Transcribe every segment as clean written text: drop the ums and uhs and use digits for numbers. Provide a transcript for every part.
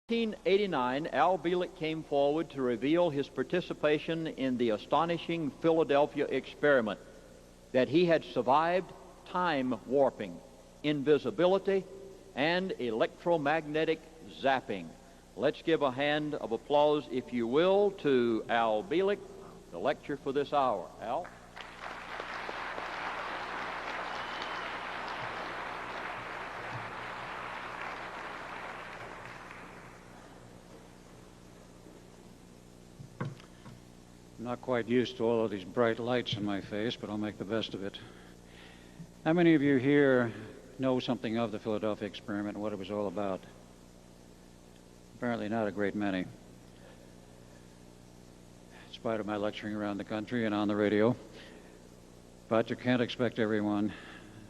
1989, Al Bielek came forward to reveal his participation in the astonishing Philadelphia experiment, that he had survived time warping, invisibility, and electromagnetic zapping. Let's give a hand of applause, if you will, to Al Bielek, the lecture for this hour. Al? I'm not quite used to all of these bright lights in my face, but I'll make the best of it. How many of you here know something of the Philadelphia experiment and what it was all about? Apparently not a great many. In spite of my lecturing around the country and on the radio. But you can't expect everyone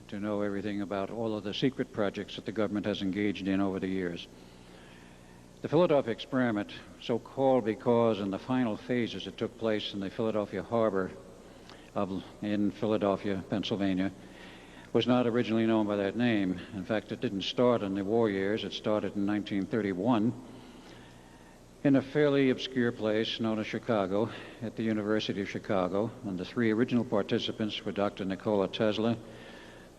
to know everything about all of the secret projects that the government has engaged in over the years. The Philadelphia experiment, so called because in the final phases it took place in the Philadelphia harbor in Philadelphia, Pennsylvania, was not originally known by that name. In fact, it didn't start in the war years. It started in 1931 in a fairly obscure place known as Chicago, at the University of Chicago. And the three original participants were Dr. Nikola Tesla,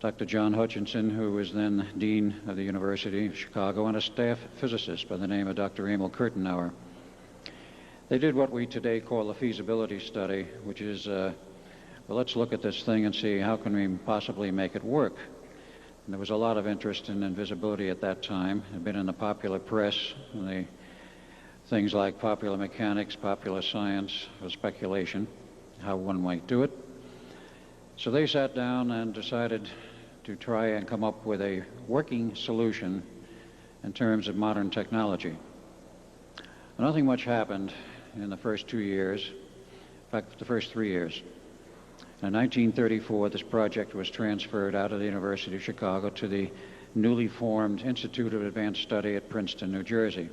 Dr. John Hutchinson, who was then Dean of the University of Chicago, and a staff physicist by the name of Dr. Emil Kirtenauer. They did what we today call a feasibility study, which is, well, let's look at this thing and see how can we possibly make it work. And there was a lot of interest in invisibility at that time. It had been in the popular press, and things like popular mechanics, popular science, or speculation, how one might do it. So they sat down and decided to try and come up with a working solution in terms of modern technology. Nothing much happened in the first 2 years, in fact, the first 3 years. In 1934, this project was transferred out of the University of Chicago to the newly formed Institute of Advanced Study at Princeton, New Jersey.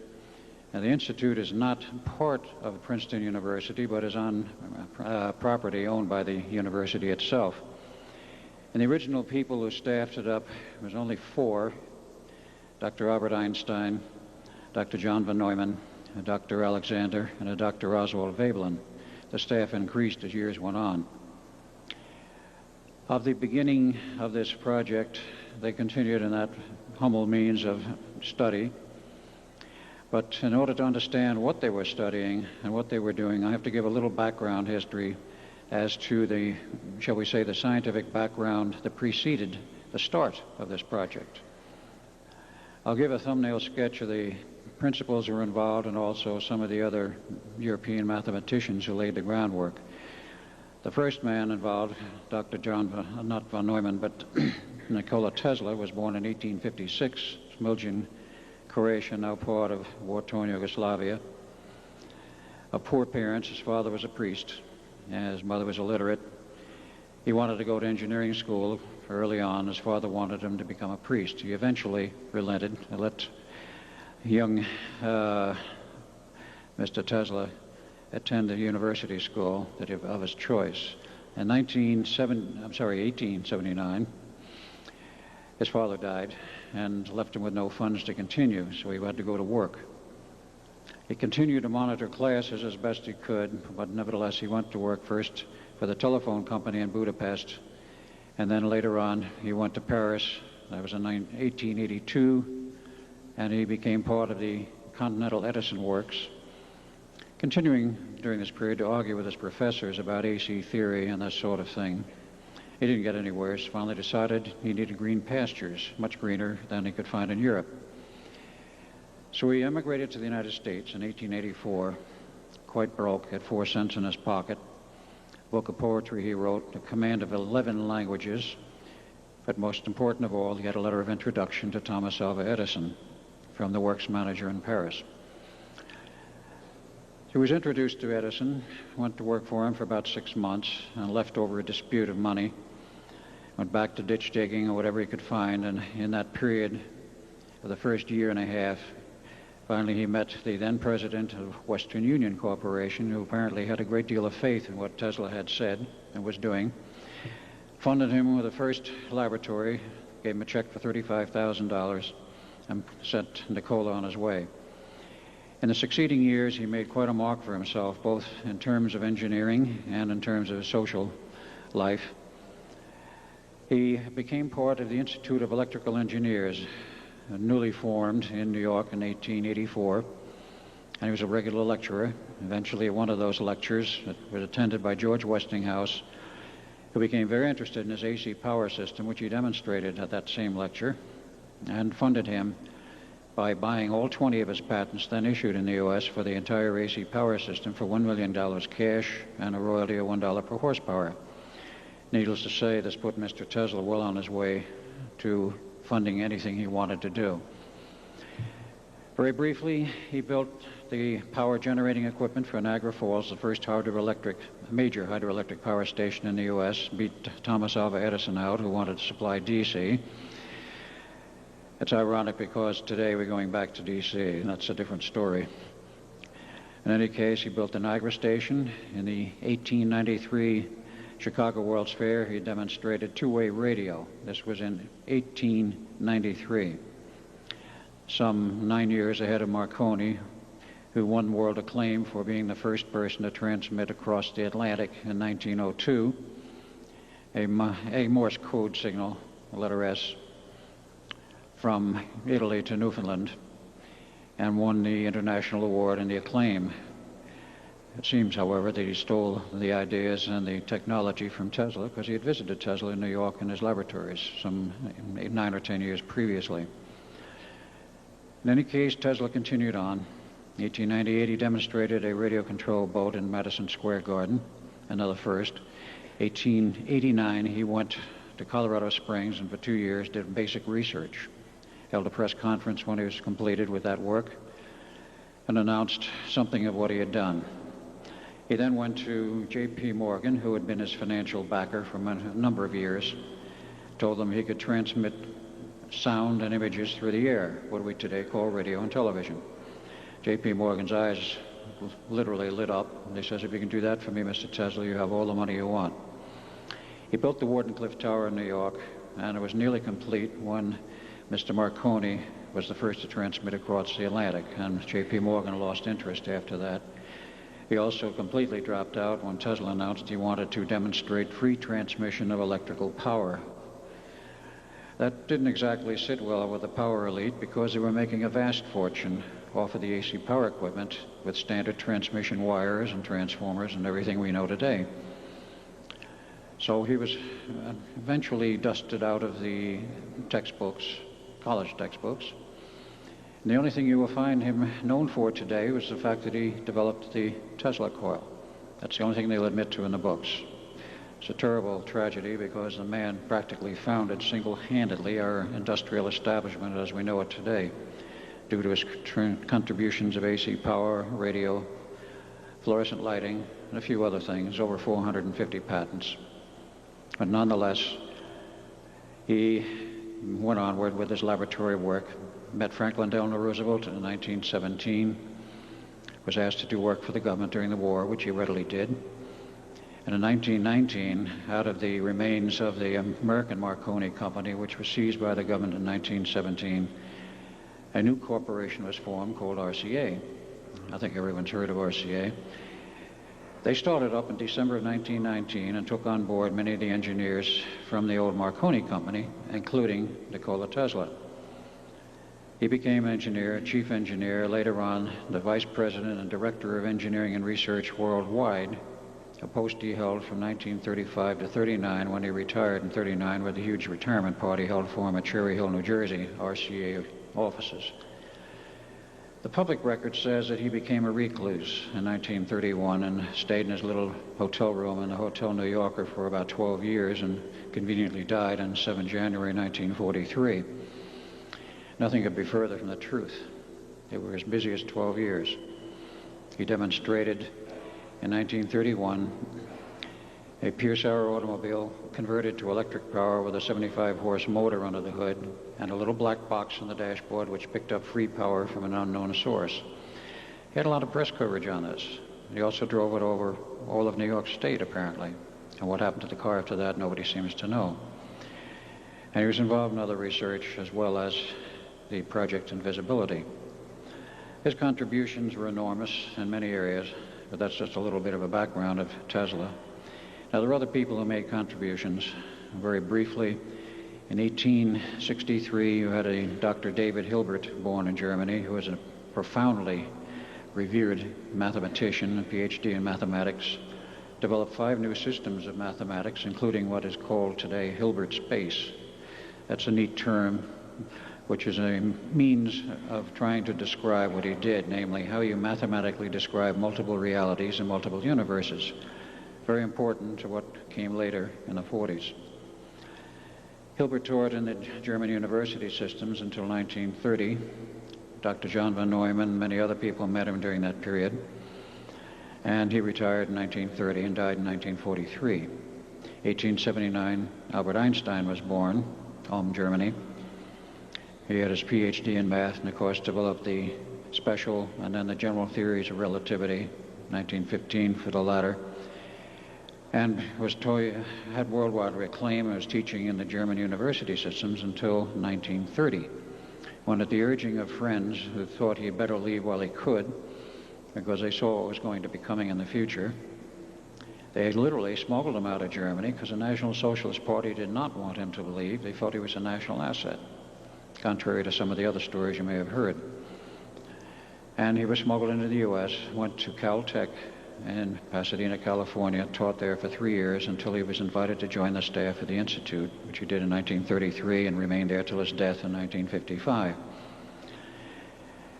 Now, the Institute is not part of Princeton University, but is on property owned by the university itself. And the original people who staffed it up, there was only 4, Dr. Albert Einstein, Dr. John von Neumann, a Dr. Alexander, and a Dr. Oswald Veblen. The staff increased as years went on. Of the beginning of this project, they continued in that humble means of study. But in order to understand what they were studying and what they were doing, I have to give a little background history as to the, shall we say, the scientific background that preceded the start of this project. I'll give a thumbnail sketch of the principles who were involved and also some of the other European mathematicians who laid the groundwork. The first man involved, Dr. not von Neumann, but Nikola Tesla, was born in 1856, Smiljan, Croatia, now part of war-torn Yugoslavia. Of poor parents, his father was a priest, and his mother was illiterate. He wanted to go to engineering school early on. His father wanted him to become a priest. He eventually relented and let young Mr. Tesla attend the university school of his choice. In 1879, his father died and left him with no funds to continue, so he had to go to work. He continued to monitor classes as best he could, but nevertheless he went to work first for the telephone company in Budapest, and then later on he went to Paris. That was in 1882, and he became part of the Continental Edison Works, continuing during this period to argue with his professors about AC theory and that sort of thing. He didn't get anywhere. He finally decided he needed green pastures, much greener than he could find in Europe. So he emigrated to the United States in 1884, quite broke, had 4 cents in his pocket. A book of poetry he wrote, a command of 11 languages, but most important of all, he had a letter of introduction to Thomas Alva Edison from the works manager in Paris. He was introduced to Edison, went to work for him for about 6 months, and left over a dispute of money. Went back to ditch digging or whatever he could find, and in that period of the first year and a half, finally he met the then president of Western Union Corporation, who apparently had a great deal of faith in what Tesla had said and was doing, funded him with the first laboratory, gave him a check for $35,000, and sent Nikola on his way. In the succeeding years, he made quite a mark for himself, both in terms of engineering and in terms of social life. He became part of the Institute of Electrical Engineers, newly formed in New York in 1884, and he was a regular lecturer. Eventually, at one of those lectures that was attended by George Westinghouse, who became very interested in his AC power system, which he demonstrated at that same lecture, and funded him by buying all 20 of his patents then issued in the U.S. for the entire AC power system for $1 million cash and a royalty of $1 per horsepower. Needless to say, this put Mr. Tesla well on his way to funding anything he wanted to do. Very briefly, he built the power generating equipment for Niagara Falls, the first major hydroelectric power station in the U.S., beat Thomas Alva Edison out, who wanted to supply D.C. It's ironic because today we're going back to D.C., and that's a different story. In any case, he built the Niagara Station. In the 1893 Chicago World's Fair, he demonstrated two-way radio. This was in 1893. Some 9 years ahead of Marconi, who won world acclaim for being the first person to transmit across the Atlantic in 1902 a Morse code signal, the letter S, from Italy to Newfoundland, and won the international award and the acclaim. It seems, however, that he stole the ideas and the technology from Tesla because he had visited Tesla in New York in his laboratories some 9 or 10 years previously. In any case, Tesla continued on. In 1898, he demonstrated a radio-controlled boat in Madison Square Garden, another first. 1889, he went to Colorado Springs and for 2 years did basic research. Held a press conference when he was completed with that work and announced something of what he had done. He then went to J.P. Morgan, who had been his financial backer for a number of years, told them he could transmit sound and images through the air, what we today call radio and television. J.P. Morgan's eyes literally lit up. He says, if you can do that for me, Mr. Tesla, you have all the money you want. He built the Wardenclyffe Tower in New York, and it was nearly complete when Mr. Marconi was the first to transmit across the Atlantic, and J.P. Morgan lost interest after that. He also completely dropped out when Tesla announced he wanted to demonstrate free transmission of electrical power. That didn't exactly sit well with the power elite because they were making a vast fortune off of the AC power equipment with standard transmission wires and transformers and everything we know today. So he was eventually dusted out of the textbooks, college textbooks. And the only thing you will find him known for today was the fact that he developed the Tesla coil. That's the only thing they'll admit to in the books. It's a terrible tragedy because the man practically founded single-handedly our industrial establishment as we know it today, due to his contributions of AC power, radio, fluorescent lighting, and a few other things, over 450 patents. But nonetheless, he went onward with his laboratory work, met Franklin Delano Roosevelt in 1917, was asked to do work for the government during the war, which he readily did. And in 1919, out of the remains of the American Marconi Company, which was seized by the government in 1917, a new corporation was formed called RCA. I think everyone's heard of RCA. They started up in December of 1919 and took on board many of the engineers from the old Marconi Company, including Nikola Tesla. He became engineer, chief engineer, later on the vice president and director of engineering and research worldwide, a post he held from 1935 to 39 when he retired in 39 with a huge retirement party held for him at Cherry Hill, New Jersey, RCA offices. The public record says that he became a recluse in 1931 and stayed in his little hotel room in the Hotel New Yorker for about 12 years and conveniently died on 7 January 1943. Nothing could be further from the truth. They were as busy as 12 years. He demonstrated in 1931 a Pierce-Arrow automobile converted to electric power with a 75-horse motor under the hood and a little black box on the dashboard which picked up free power from an unknown source. He had a lot of press coverage on this. He also drove it over all of New York State, apparently. And what happened to the car after that, nobody seems to know. And he was involved in other research as well as the Project Invisibility. His contributions were enormous in many areas, but that's just a little bit of a background of Tesla. Now, there were other people who made contributions. Very briefly, in 1863, you had a Dr. David Hilbert born in Germany, who was a profoundly revered mathematician, a PhD in mathematics, developed 5 new systems of mathematics, including what is called today Hilbert space. That's a neat term, which is a means of trying to describe what he did, namely how you mathematically describe multiple realities and multiple universes. Very important to what came later in the 40s. Hilbert taught in the German university systems until 1930. Dr. John von Neumann, many other people met him during that period. And he retired in 1930 and died in 1943. 1879, Albert Einstein was born, Ulm, Germany. He had his PhD in math and, of course, developed the special and then the general theories of relativity, 1915 for the latter, and had worldwide acclaim and was teaching in the German university systems until 1930, when at the urging of friends who thought he'd better leave while he could, because they saw what was going to be coming in the future, they literally smuggled him out of Germany because the National Socialist Party did not want him to leave. They thought he was a national asset, contrary to some of the other stories you may have heard. And he was smuggled into the U.S., went to Caltech in Pasadena, California, taught there for 3 years until he was invited to join the staff of the Institute, which he did in 1933 and remained there till his death in 1955.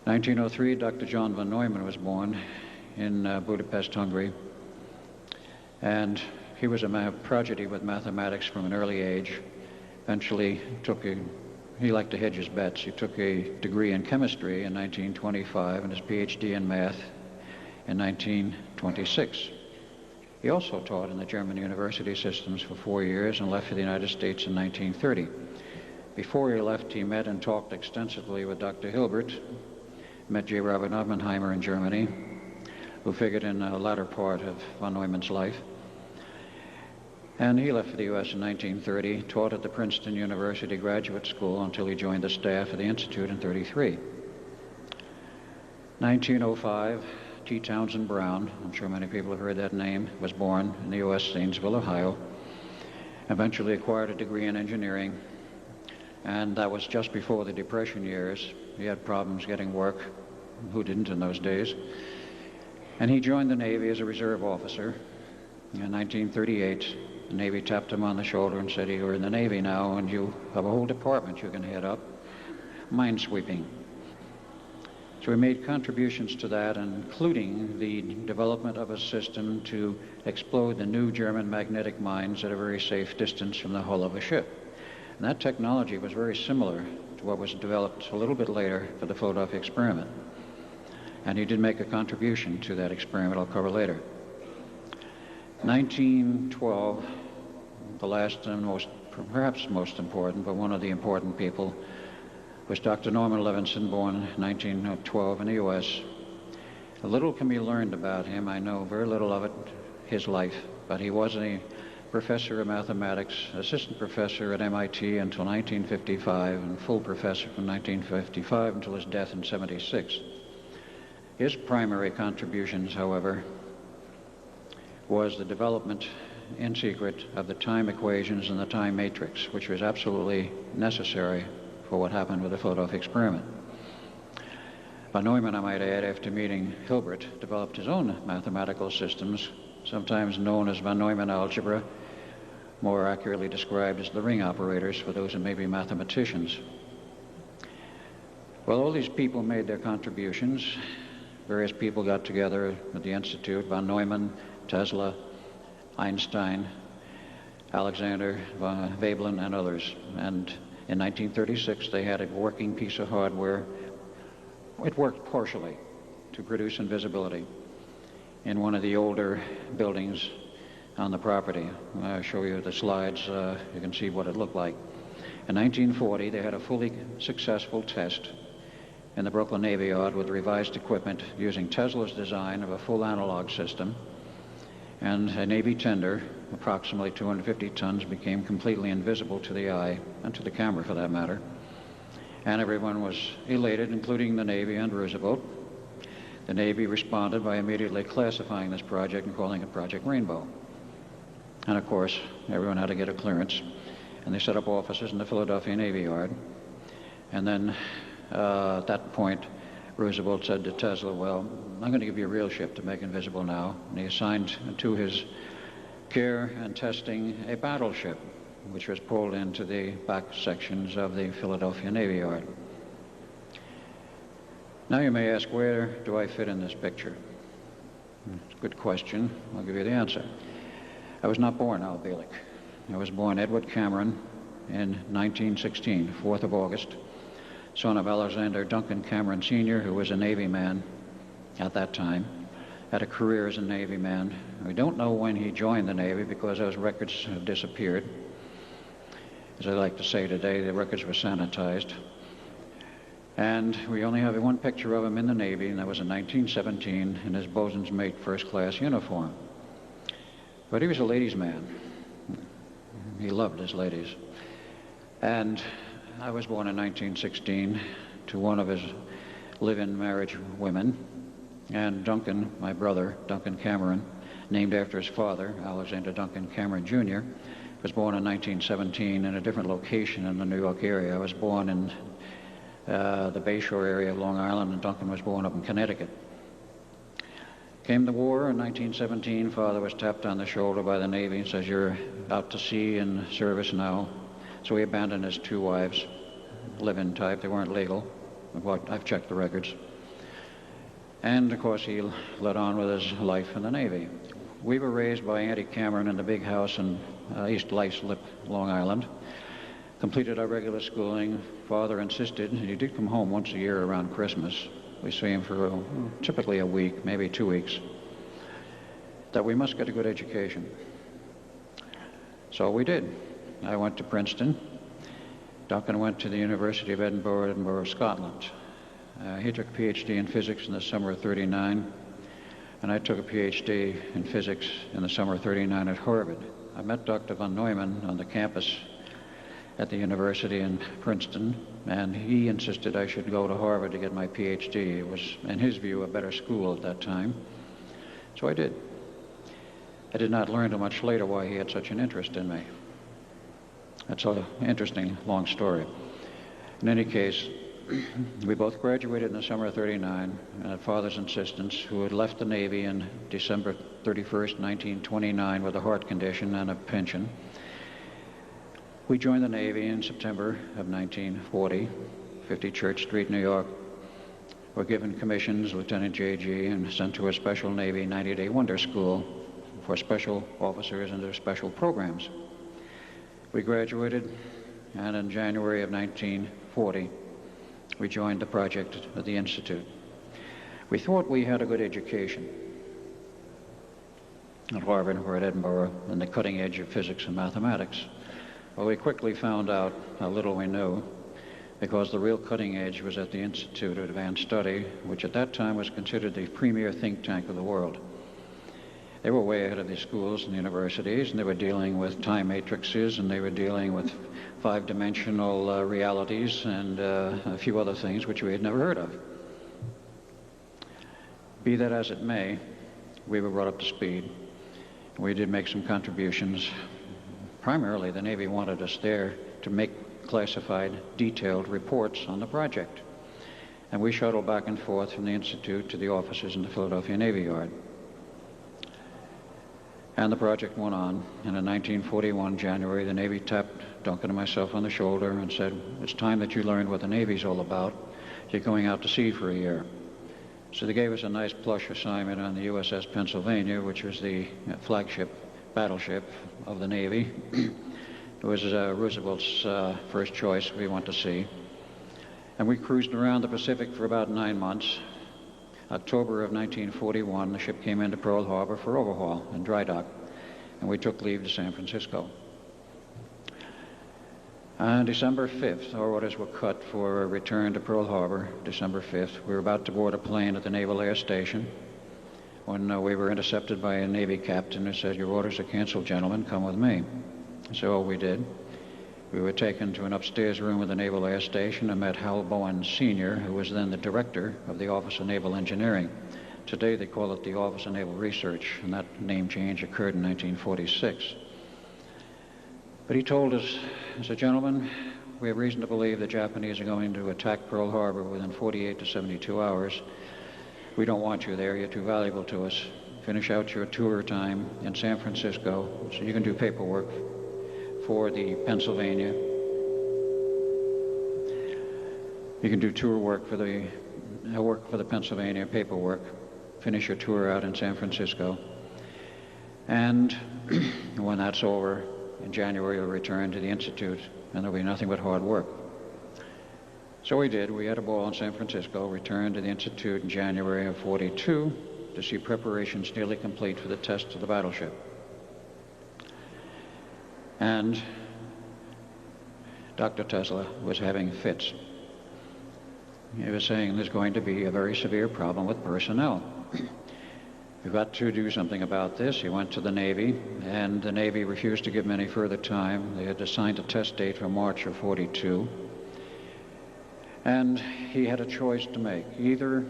1903, Dr. John von Neumann was born in Budapest, Hungary, and he was a prodigy with mathematics from an early age. Eventually he liked to hedge his bets. He took a degree in chemistry in 1925 and his PhD in math in 1926. He also taught in the German university systems for 4 years and left for the United States in 1930. Before he left, he met and talked extensively with Dr. Hilbert, met J. Robert Oppenheimer in Germany, who figured in the latter part of von Neumann's life. And he left for the U.S. in 1930, taught at the Princeton University Graduate School until he joined the staff of the Institute in 1933. 1905, T. Townsend Brown, I'm sure many people have heard that name, was born in the U.S., Zanesville, Ohio, eventually acquired a degree in engineering, and that was just before the Depression years. He had problems getting work. Who didn't in those days? And he joined the Navy as a reserve officer. In 1938, the Navy tapped him on the shoulder and said, "You're in the Navy now, and you have a whole department you can head up, minesweeping." So he made contributions to that, including the development of a system to explode the new German magnetic mines at a very safe distance from the hull of a ship. And that technology was very similar to what was developed a little bit later for the Philadelphia experiment. And he did make a contribution to that experiment I'll cover later. 1912, the last and perhaps most important, but one of the important people, was Dr. Norman Levinson, born in 1912 in the U.S. A little can be learned about him. I know very little of it, his life, but he was a professor of mathematics, assistant professor at MIT until 1955, and full professor from 1955 until his death in 1976. His primary contributions, however, was the development in secret of the time equations and the time matrix, which was absolutely necessary for what happened with the Philadelphia experiment. Von Neumann, I might add, after meeting Hilbert, developed his own mathematical systems, sometimes known as von Neumann algebra, more accurately described as the ring operators for those who may be mathematicians. Well, all these people made their contributions. Various people got together at the Institute: von Neumann, Tesla, Einstein, Alexander, Veblen, and others. And in 1936, they had a working piece of hardware. It worked partially to produce invisibility in one of the older buildings on the property. I'll show you the slides. You can see what it looked like. In 1940, they had a fully successful test in the Brooklyn Navy Yard with revised equipment using Tesla's design of a full analog system, and a Navy tender, approximately 250 tons, became completely invisible to the eye, and to the camera for that matter. And everyone was elated, including the Navy and Roosevelt. The Navy responded by immediately classifying this project and calling it Project Rainbow. And of course, everyone had to get a clearance. And they set up offices in the Philadelphia Navy Yard. And then at that point, Roosevelt said to Tesla, well, I'm going to give you a real ship to make invisible now. And he assigned to his care and testing a battleship, which was pulled into the back sections of the Philadelphia Navy Yard. Now you may ask, where do I fit in this picture? It's a good question. I'll give you the answer. I was not born Al Bielek. I was born Edward Cameron in 1916, 4th of August, son of Alexander Duncan Cameron Sr., who was a Navy man at that time, had a career as a Navy man. We don't know when he joined the Navy because those records have disappeared. As I like to say today, the records were sanitized. And we only have one picture of him in the Navy, and that was in 1917 in his bosun's mate first-class uniform. But he was a ladies' man. He loved his ladies. And I was born in 1916 to one of his live-in marriage women. And Duncan, my brother, Duncan Cameron, named after his father, Alexander Duncan Cameron Jr., was born in 1917 in a different location in the New York area. I was born in the Bayshore area of Long Island, and Duncan was born up in Connecticut. Came the war in 1917. Father was tapped on the shoulder by the Navy and says, you're out to sea in service now. So he abandoned his 2 wives, live-in type. They weren't legal. I've checked the records. And, of course, he led on with his life in the Navy. We were raised by Auntie Cameron in the big house in East Islip, Long Island. Completed our regular schooling. Father insisted, and he did come home once a year around Christmas. We see him for typically a week, maybe 2 weeks, that we must get a good education. So we did. I went to Princeton. Duncan went to the University of Edinburgh, Scotland. He took a PhD in physics in the summer of '39, and I took a PhD in physics in the summer of '39 at Harvard. I met Dr. von Neumann on the campus at the university in Princeton, and he insisted I should go to Harvard to get my PhD. It was, in his view, a better school at that time. So I did. I did not learn until much later why he had such an interest in me. That's an interesting, long story. In any case, we both graduated in the summer of '39 at Father's insistence, who had left the Navy in December 31st, 1929 with a heart condition and a pension. We joined the Navy in September of 1940, 50 Church Street, New York. Were given commissions, Lieutenant J.G., and sent to a special Navy 90-day wonder school for special officers and their special programs. We graduated, and in January of 1940, we joined the project at the Institute. We thought we had a good education at Harvard or at Edinburgh in the cutting edge of physics and mathematics. Well, we quickly found out how little we knew, because the real cutting edge was at the Institute of Advanced Study, which at that time was considered the premier think tank of the world. They were way ahead of the schools and universities, and they were dealing with time matrices, and they were dealing with 5-dimensional realities and a few other things which we had never heard of. Be that as it may, we were brought up to speed. We did make some contributions. Primarily, the Navy wanted us there to make classified, detailed reports on the project. And we shuttled back and forth from the Institute to the offices in the Philadelphia Navy Yard. And the project went on. And in 1941, January, the Navy tapped Duncan and myself on the shoulder and said, it's time that you learned what the Navy's all about. You're going out to sea for a year. So they gave us a nice plush assignment on the USS Pennsylvania, which was the flagship battleship of the Navy. It was Roosevelt's first choice we went to sea. And we cruised around the Pacific for about 9 months. October of 1941, the ship came into Pearl Harbor for overhaul and dry dock, and we took leave to San Francisco. On December 5th, our orders were cut for a return to Pearl Harbor, December 5th. We were about to board a plane at the Naval Air Station when we were intercepted by a Navy captain who said, your orders are canceled, gentlemen, come with me. So we did. We were taken to an upstairs room of the Naval Air Station and met Hal Bowen Sr., who was then the director of the Office of Naval Engineering. Today they call it the Office of Naval Research, and that name change occurred in 1946. But he told us, as a gentleman, we have reason to believe the Japanese are going to attack Pearl Harbor within 48 to 72 hours. We don't want you there. You're too valuable to us. Finish out your tour time in San Francisco so you can do paperwork for the Pennsylvania. You can do tour work for the Pennsylvania paperwork. Finish your tour out in San Francisco. And when that's over, in January you'll return to the Institute, and there'll be nothing but hard work. So we did. We had a ball in San Francisco, returned to the Institute in January of '42 to see preparations nearly complete for the test of the battleship. And Dr. Tesla was having fits. He was saying there's going to be a very severe problem with personnel. We've got to do something about this. He went to the Navy, and the Navy refused to give him any further time. They had assigned a test date for March of '42. And he had a choice to make. Either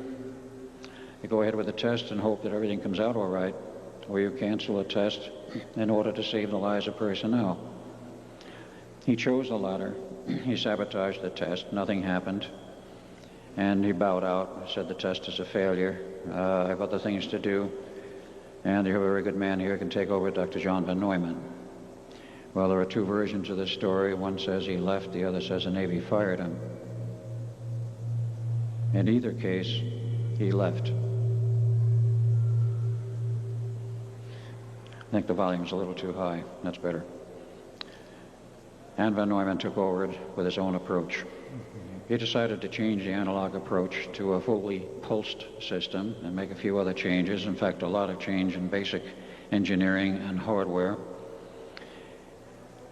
you go ahead with the test and hope that everything comes out all right, or you cancel the test in order to save the lives of personnel. He chose the latter. He sabotaged the test. Nothing happened. And he bowed out, said the test is a failure. I have other things to do. And you have a very good man here who can take over, Dr. John von Neumann. Well, there are two versions of this story. One says he left, the other says the Navy fired him. In either case, he left. I think the volume's a little too high. That's better. And von Neumann took over with his own approach. He decided to change the analog approach to a fully pulsed system and make a few other changes. In fact, a lot of change in basic engineering and hardware.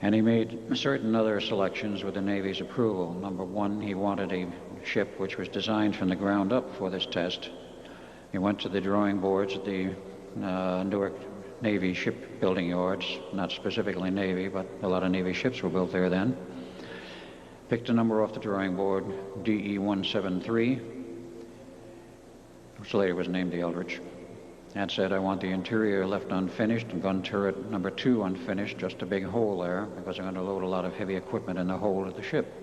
And he made certain other selections with the Navy's approval. Number one, he wanted a ship which was designed from the ground up for this test. He went to the drawing boards at the Newark Navy shipbuilding yards, not specifically Navy, but a lot of Navy ships were built there then. Picked a number off the drawing board, DE-173, which later was named the Eldridge, and said, I want the interior left unfinished and gun turret number 2 unfinished, just a big hole there, because I'm going to load a lot of heavy equipment in the hold of the ship.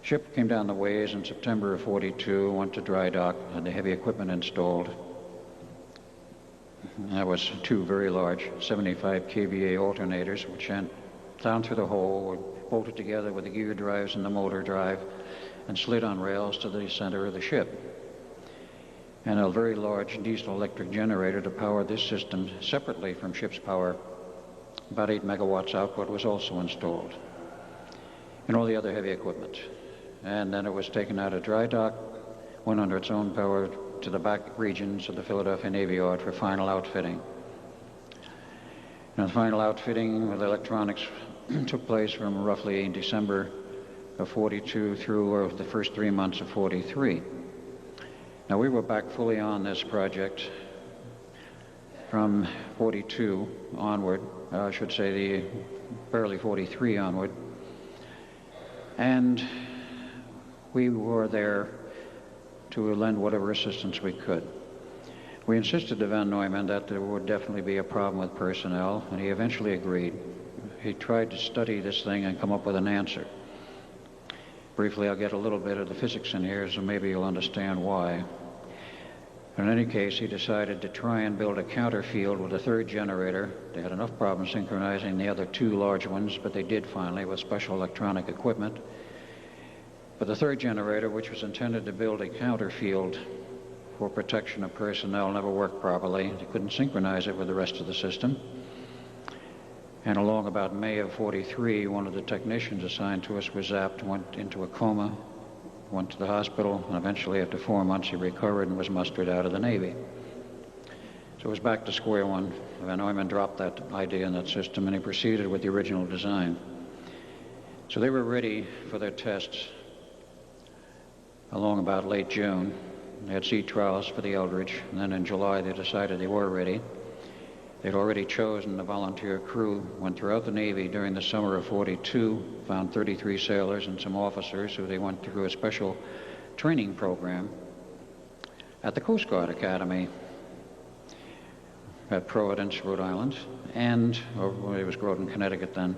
Ship came down the ways in September of '42, went to dry dock, had the heavy equipment installed. That was 2 very large 75 kVA alternators, which went down through the hole, were bolted together with the gear drives and the motor drive, and slid on rails to the center of the ship. And a very large diesel electric generator to power this system separately from ship's power, about 8 megawatts output, was also installed, and all the other heavy equipment. And then it was taken out of dry dock, went under its own power to the back regions of the Philadelphia Navy Yard for final outfitting. And the final outfitting with electronics took place from roughly December of '42 through the first 3 months of '43. Now, we were back fully on this project from '42 onward, I should say the early '43 onward, and we were there to lend whatever assistance we could. We insisted to von Neumann that there would definitely be a problem with personnel, and he eventually agreed. He tried to study this thing and come up with an answer. Briefly, I'll get a little bit of the physics in here, so maybe you'll understand why. In any case, he decided to try and build a counterfield with a 3rd generator. They had enough problems synchronizing the other 2 large ones, but they did finally with special electronic equipment. But the 3rd generator, which was intended to build a counterfield for protection of personnel, never worked properly. They couldn't synchronize it with the rest of the system. And along about May of '43, one of the technicians assigned to us was zapped, went into a coma, went to the hospital, and eventually after 4 months he recovered and was mustered out of the Navy. So it was back to square one. Von Neumann dropped that idea in that system, and he proceeded with the original design. So they were ready for their tests along about late June. They had sea trials for the Eldridge, and then in July they decided they were ready. They'd already chosen a volunteer crew, went throughout the Navy during the summer of '42, found 33 sailors and some officers who they went through a special training program at the Coast Guard Academy at Providence, Rhode Island, and, or it was Groton, Connecticut then,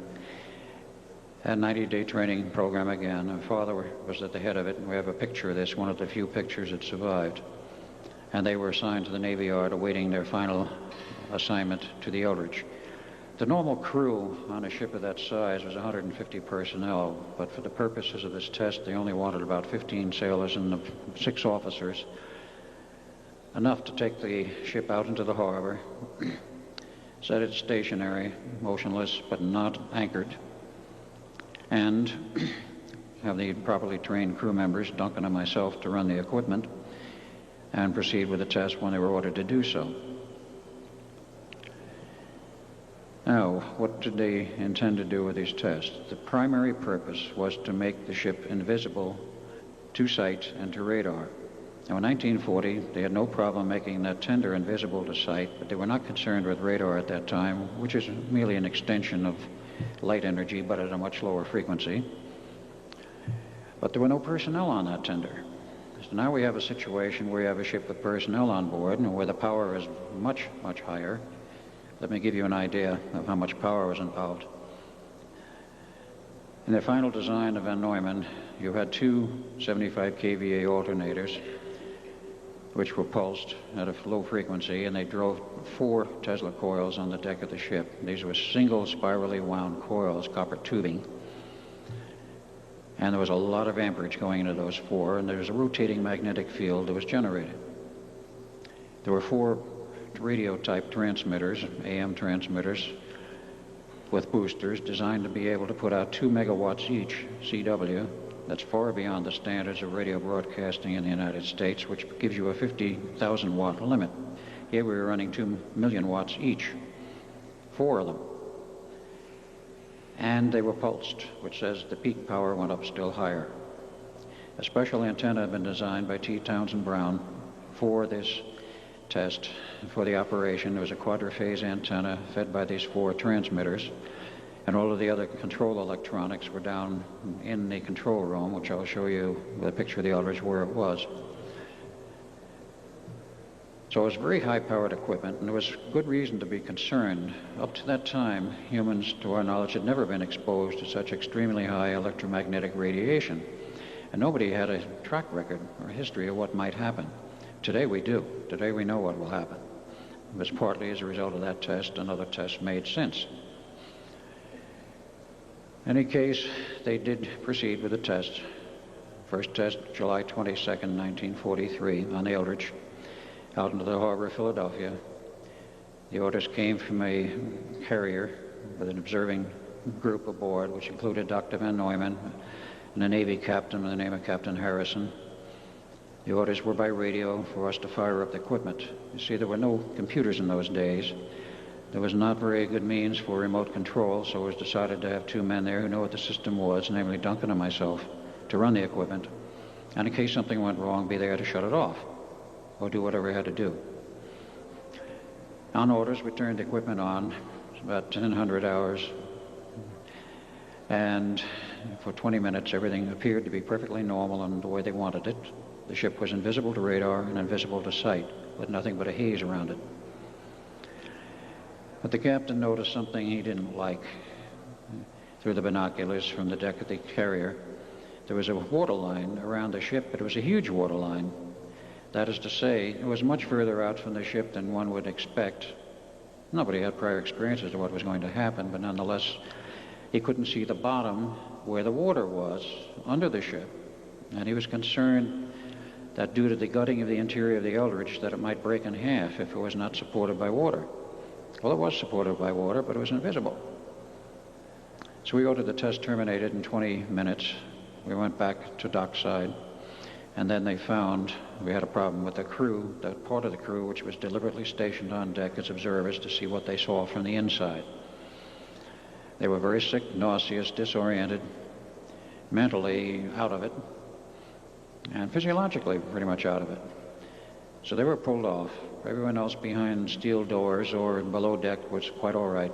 a 90-day training program again. My father was at the head of it, and we have a picture of this, one of the few pictures that survived. And they were assigned to the Navy Yard awaiting their final assignment to the Eldridge. The normal crew on a ship of that size was 150 personnel, but for the purposes of this test, they only wanted about 15 sailors and 6 officers, enough to take the ship out into the harbor, set it stationary, motionless, but not anchored, and have the properly trained crew members, Duncan and myself, to run the equipment and proceed with the test when they were ordered to do so. Now, what did they intend to do with these tests? The primary purpose was to make the ship invisible to sight and to radar. Now, in 1940, they had no problem making that tender invisible to sight, but they were not concerned with radar at that time, which is merely an extension of light energy, but at a much lower frequency. But there were no personnel on that tender. So now we have a situation where you have a ship with personnel on board and where the power is much, much higher. Let me give you an idea of how much power was involved. In the final design of Van Neumann, you had 2 75 kVA alternators, which were pulsed at a low frequency, and they drove 4 Tesla coils on the deck of the ship. These were single spirally wound coils, copper tubing. And there was a lot of amperage going into those 4, and there was a rotating magnetic field that was generated. There were 4 radio-type transmitters, AM transmitters, with boosters designed to be able to put out 2 megawatts each, CW. That's far beyond the standards of radio broadcasting in the United States, which gives you a 50,000 watt limit. Here we were running 2 million watts each, 4 of them. And they were pulsed, which says the peak power went up still higher. A special antenna had been designed by T. Townsend Brown for this test. For the operation, there was a quadriphase antenna fed by these 4 transmitters, and all of the other control electronics were down in the control room, which I'll show you with a picture of the Eldridge where it was. So it was very high-powered equipment, and there was good reason to be concerned. Up to that time, humans, to our knowledge, had never been exposed to such extremely high electromagnetic radiation, and nobody had a track record or history of what might happen. Today we do. Today we know what will happen. It was partly as a result of that test and other tests made since. In any case, they did proceed with the test. First test, July 22nd, 1943, on the Eldridge, out into the harbor of Philadelphia. The orders came from a carrier with an observing group aboard, which included Dr. Van Neumann and a Navy captain by the name of Captain Harrison. The orders were by radio for us to fire up the equipment. You see, there were no computers in those days. There was not very good means for remote control, so it was decided to have 2 men there who knew what the system was, namely Duncan and myself, to run the equipment, and in case something went wrong, be there to shut it off, or do whatever we had to do. On orders, we turned the equipment on. It was about 1,000 hours, and for 20 minutes, everything appeared to be perfectly normal and the way they wanted it. The ship was invisible to radar and invisible to sight, with nothing but a haze around it. But the captain noticed something he didn't like through the binoculars from the deck of the carrier. There was a water line around the ship, but it was a huge water line. That is to say, it was much further out from the ship than one would expect. Nobody had prior experience as to what was going to happen, but nonetheless, he couldn't see the bottom where the water was under the ship. And he was concerned that due to the gutting of the interior of the Eldridge, that it might break in half if it was not supported by water. Well, it was supported by water, but it was invisible. So we ordered the test terminated in 20 minutes. We went back to dockside, and then they found we had a problem with the crew, that part of the crew which was deliberately stationed on deck as observers to see what they saw from the inside. They were very sick, nauseous, disoriented, mentally out of it, and physiologically pretty much out of it. So they were pulled off. Everyone else behind steel doors or below deck was quite all right.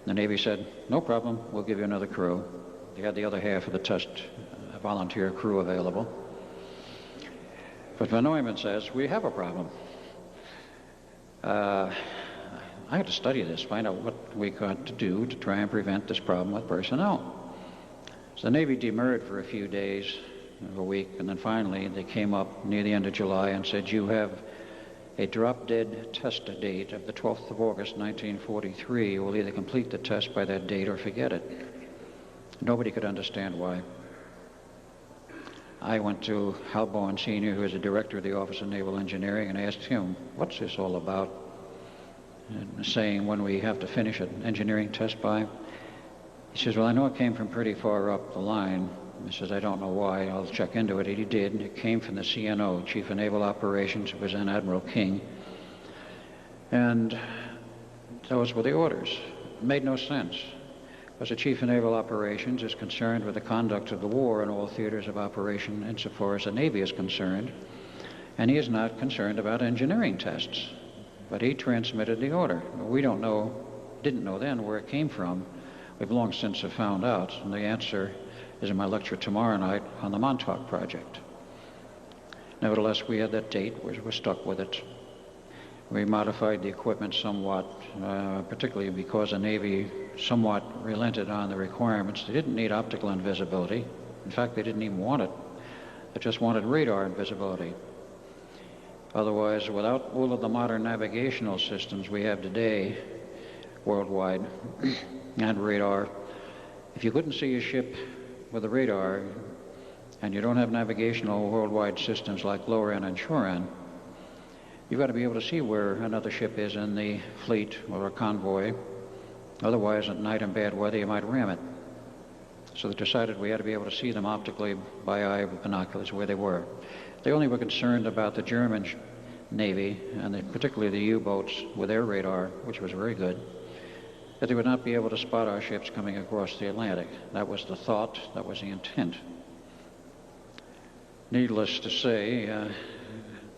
The Navy said, no problem, we'll give you another crew. They had the other half of the test volunteer crew available. But von Neumann says, we have a problem. I had to study this, find out what we got to do to try and prevent this problem with personnel. So the Navy demurred for a few days, a week, and then finally they came up near the end of July and said, you have a drop-dead test date of the 12th of August, 1943. You will either complete the test by that date or forget it. Nobody could understand why. I went to Hal Bowen Sr., who is the director of the Office of Naval Engineering, and asked him, what's this all about? And saying when we have to finish an engineering test by. He says, well, I know it came from pretty far up the line. He says, I don't know why. I'll check into it. He did. It came from the CNO, Chief of Naval Operations. It was then Admiral King. And those were the orders. It made no sense. Because the Chief of Naval Operations is concerned with the conduct of the war in all theaters of operation insofar as the Navy is concerned. And he is not concerned about engineering tests. But he transmitted the order. We didn't know then where it came from. We've long since have found out. And the answer is in my lecture tomorrow night on the Montauk Project. Nevertheless, we had that date. We're stuck with it. We modified the equipment somewhat, particularly because the Navy somewhat relented on the requirements. They didn't need optical invisibility. In fact, they didn't even want it. They just wanted radar invisibility. Otherwise, without all of the modern navigational systems we have today worldwide and radar, if you couldn't see a ship with a radar and you don't have navigational worldwide systems like LORAN and SHORAN, you've got to be able to see where another ship is in the fleet or a convoy. Otherwise, at night in bad weather, you might ram it. So they decided we had to be able to see them optically by eye with binoculars where they were. They only were concerned about the German Navy, and particularly the U-boats with their radar, which was very good, that they would not be able to spot our ships coming across the Atlantic. That was the thought, that was the intent. Needless to say,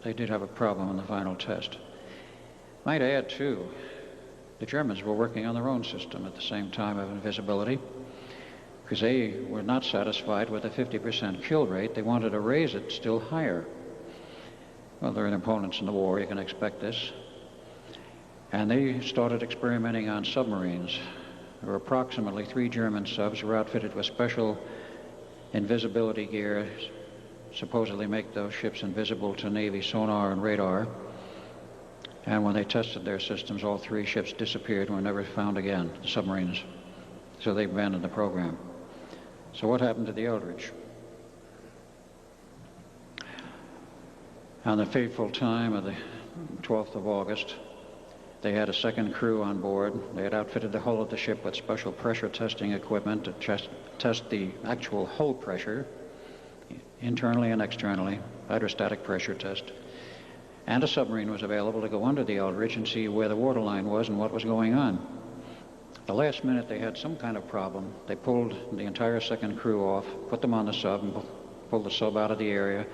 they did have a problem in the final test. Might add, too, the Germans were working on their own system at the same time of invisibility, because they were not satisfied with a 50% kill rate. They wanted to raise it still higher. Well, they're opponents in the war, you can expect this. And they started experimenting on submarines. There were approximately 3 German subs who were outfitted with special invisibility gear, supposedly make those ships invisible to Navy sonar and radar. And when they tested their systems, all 3 ships disappeared and were never found again, the submarines. So they abandoned the program. So what happened to the Eldridge? On the fateful time of the 12th of August, they had a second crew on board. They had outfitted the hull of the ship with special pressure testing equipment to test the actual hull pressure, internally and externally, hydrostatic pressure test. And a submarine was available to go under the Eldridge and see where the waterline was and what was going on. The last minute they had some kind of problem. They pulled the entire second crew off, put them on the sub, and pulled the sub out of the area.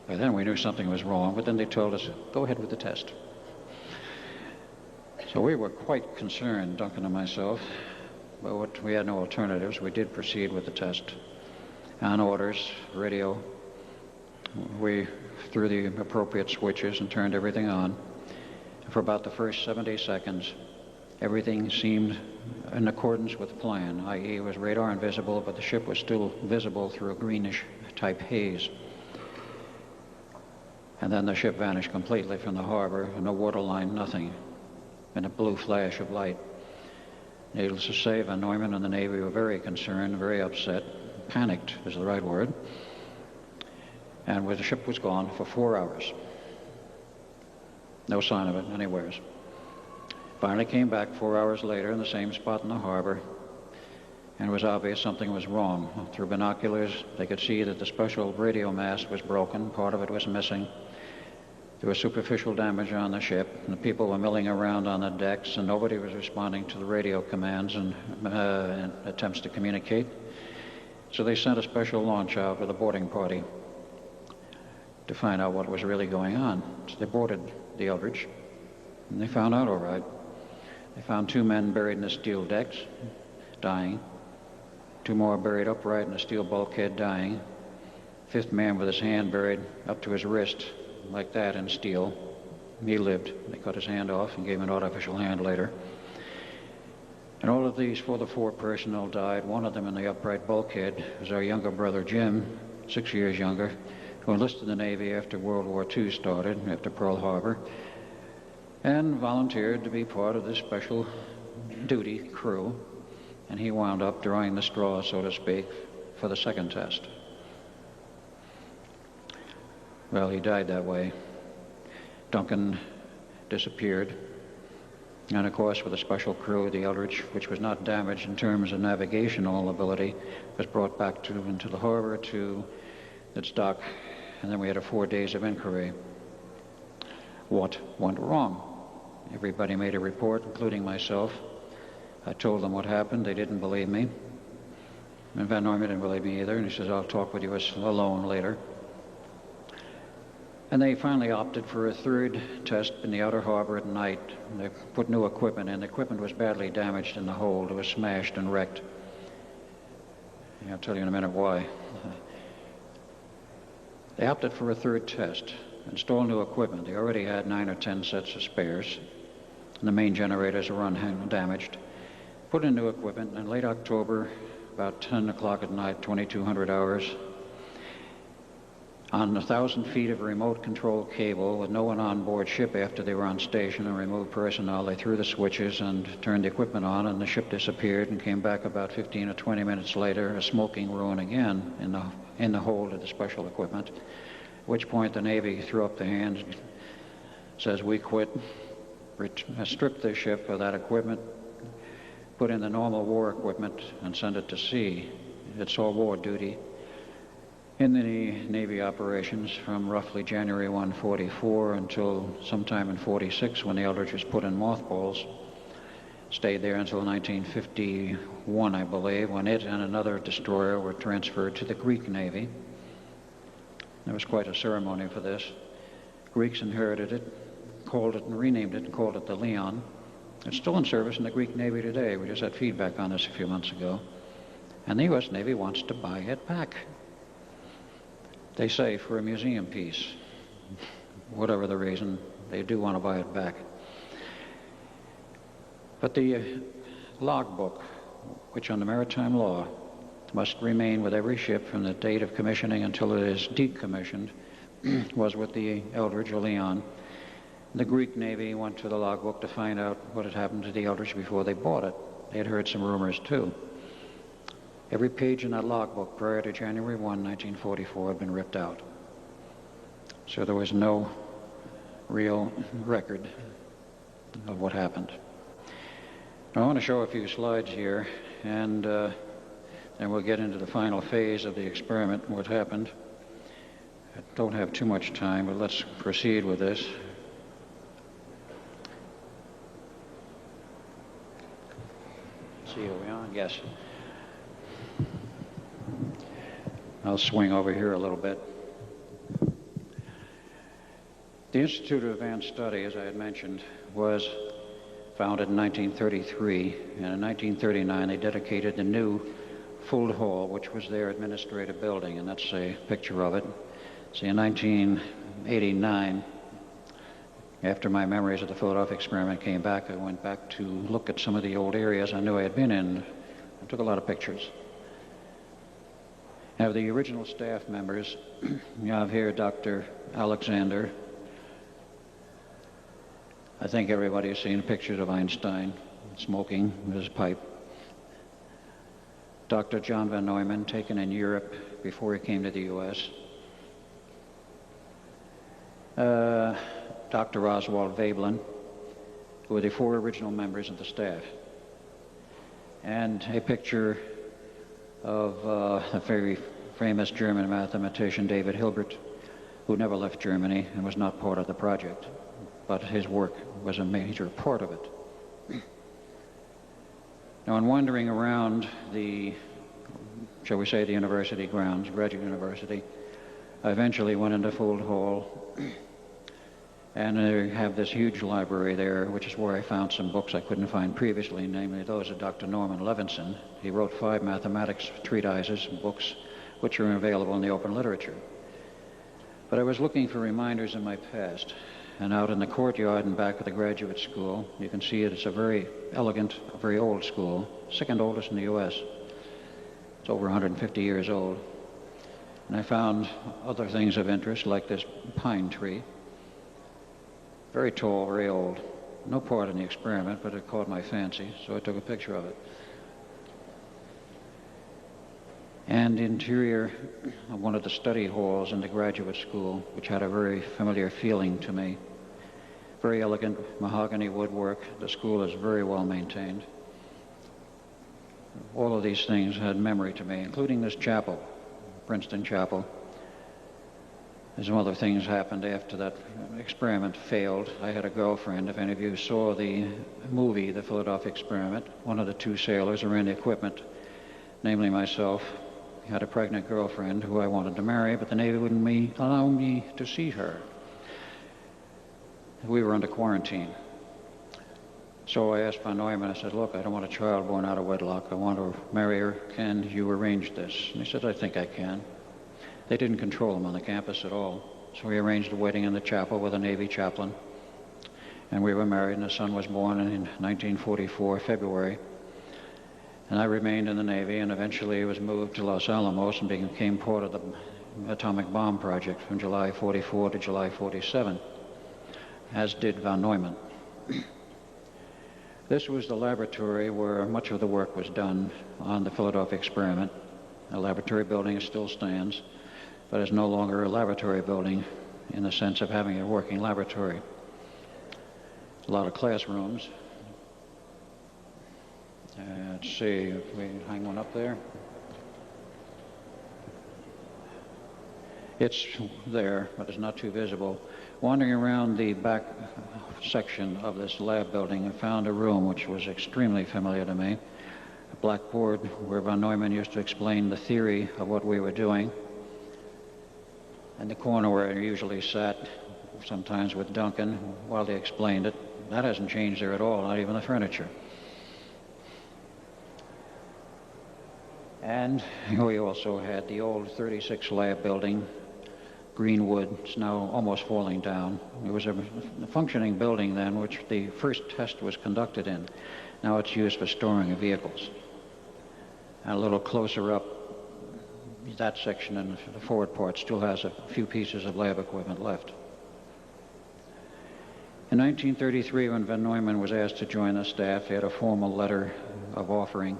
By then we knew something was wrong, but then they told us, go ahead with the test. So we were quite concerned, Duncan and myself, but we had no alternatives. We did proceed with the test. On orders, radio, we threw the appropriate switches and turned everything on. For about the first 70 seconds, everything seemed in accordance with plan, i.e. it was radar invisible, but the ship was still visible through a greenish type haze. And then the ship vanished completely from the harbor, no waterline, nothing, in a blue flash of light. Needless to say, von Neumann and the Navy were very concerned, very upset. Panicked is the right word. And the ship was gone for 4 hours. No sign of it anywheres. Finally came back 4 hours later in the same spot in the harbor, and it was obvious something was wrong. Through binoculars, they could see that the special radio mast was broken, part of it was missing. There was superficial damage on the ship, and the people were milling around on the decks, and nobody was responding to the radio commands and attempts to communicate. So they sent a special launch out with a boarding party to find out what was really going on. So they boarded the Eldridge, and they found out all right. They found 2 men buried in the steel decks, dying. 2 more buried upright in a steel bulkhead, dying. fifth man with his hand buried up to his wrist, like that, in steel. He lived. They cut his hand off and gave him an artificial hand later. And all of these four personnel died. One of them in the upright bulkhead was our younger brother Jim, 6 years younger, who enlisted in the Navy after World War II started, after Pearl Harbor, and volunteered to be part of this special duty crew. And he wound up drawing the straw, so to speak, for the second test. Well, he died that way. Duncan disappeared. And of course, with a special crew, the Eldridge, which was not damaged in terms of navigational ability, was brought back into the harbor to its dock, and then we had 4 days of inquiry. What went wrong? Everybody made a report, including myself. I told them what happened. They didn't believe me. And Van Norman didn't believe me either, and he says, I'll talk with you alone later. And they finally opted for a third test in the outer harbor at night. They put new equipment in. The equipment was badly damaged in the hold. It was smashed and wrecked. Yeah, I'll tell you in a minute why. They opted for a third test, install new equipment. They already had 9 or 10 sets of spares, and the main generators were undamaged. Put in new equipment, and in late October, about 10 o'clock at night, 2200 hours, on 1,000 feet of remote control cable with no one on board ship after they were on station and removed personnel, they threw the switches and turned the equipment on, and the ship disappeared and came back about 15 or 20 minutes later, a smoking ruin again in the hold of the special equipment, at which point the Navy threw up the hands, says, we quit, stripped the ship of that equipment, put in the normal war equipment, and sent it to sea. It saw war duty in the Navy operations from roughly January 1, 44 until sometime in 46 when the Eldridge was put in mothballs. Stayed there until 1951, I believe, when it and another destroyer were transferred to the Greek Navy. There was quite a ceremony for this. Greeks inherited it, called it and renamed it and called it the Leon. It's still in service in the Greek Navy today. We just had feedback on this a few months ago. And the U.S. Navy wants to buy it back. They say for a museum piece. Whatever the reason, they do want to buy it back. But the logbook, which under maritime law must remain with every ship from the date of commissioning until it is decommissioned, was with the Eldridge or Leon. The Greek Navy went to the logbook to find out what had happened to the Eldridge before they bought it. They had heard some rumors too. Every page in that logbook prior to January 1, 1944 had been ripped out. So there was no real record of what happened. Now, I want to show a few slides here, and then we'll get into the final phase of the experiment, what happened. I don't have too much time, but let's proceed with this. See, are we on? Yes. I'll swing over here a little bit. The Institute of Advanced Study, as I had mentioned, was founded in 1933, and in 1939 they dedicated the new Fuld Hall, which was their administrative building, and that's a picture of it. See, in 1989, after my memories of the Philadelphia experiment came back, I went back to look at some of the old areas I knew I had been in. I took a lot of pictures. Now, the original staff members, you have here Dr. Alexander. I think everybody has seen pictures of Einstein smoking with his pipe. Dr. John Van Neumann, taken in Europe before he came to the U.S. Dr. Oswald Veblen, who were the 4 original members of the staff. And a picture of a very famous German mathematician, David Hilbert, who never left Germany and was not part of the project, but his work was a major part of it. Now, in wandering around the, shall we say, the university grounds, Graduate University, I eventually went into Fuld Hall, and they have this huge library there, which is where I found some books I couldn't find previously, namely those of Dr. Norman Levinson. He wrote 5 mathematics treatises and books which are available in the open literature. But I was looking for reminders in my past, and out in the courtyard and back of the graduate school, you can see it's a very elegant, very old school, second oldest in the U.S. It's over 150 years old. And I found other things of interest, like this pine tree. Very tall, very old. No part in the experiment, but it caught my fancy, so I took a picture of it. And the interior of one of the study halls in the graduate school, which had a very familiar feeling to me. Very elegant mahogany woodwork. The school is very well maintained. All of these things had memory to me, including this chapel, Princeton Chapel. And some other things happened after that experiment failed. I had a girlfriend. If any of you saw the movie, The Philadelphia Experiment, one of the two sailors who ran the equipment, namely myself, had a pregnant girlfriend who I wanted to marry, but the Navy wouldn't allow me to see her. We were under quarantine. So I asked von Neumann, I said, look, I don't want a child born out of wedlock. I want to marry her. Can you arrange this? And he said, I think I can. They didn't control him on the campus at all. So we arranged a wedding in the chapel with a Navy chaplain. And we were married, and the son was born in 1944, February. And I remained in the Navy, and eventually was moved to Los Alamos and became part of the atomic bomb project from July 44 to July 47, as did von Neumann. This was the laboratory where much of the work was done on the Philadelphia experiment. The laboratory building still stands, but is no longer a laboratory building in the sense of having a working laboratory. A lot of classrooms. Let's see if we hang one up there. It's there, but it's not too visible. Wandering around the back section of this lab building, I found a room which was extremely familiar to me. A blackboard where von Neumann used to explain the theory of what we were doing. And the corner where I usually sat, sometimes with Duncan, while they explained it. That hasn't changed there at all, not even the furniture. And we also had the old 36 lab building, Greenwood. It's now almost falling down. It was a functioning building then, which the first test was conducted in. Now it's used for storing of vehicles. And a little closer up, that section in the forward part still has a few pieces of lab equipment left. In 1933, when von Neumann was asked to join the staff, he had a formal letter of offering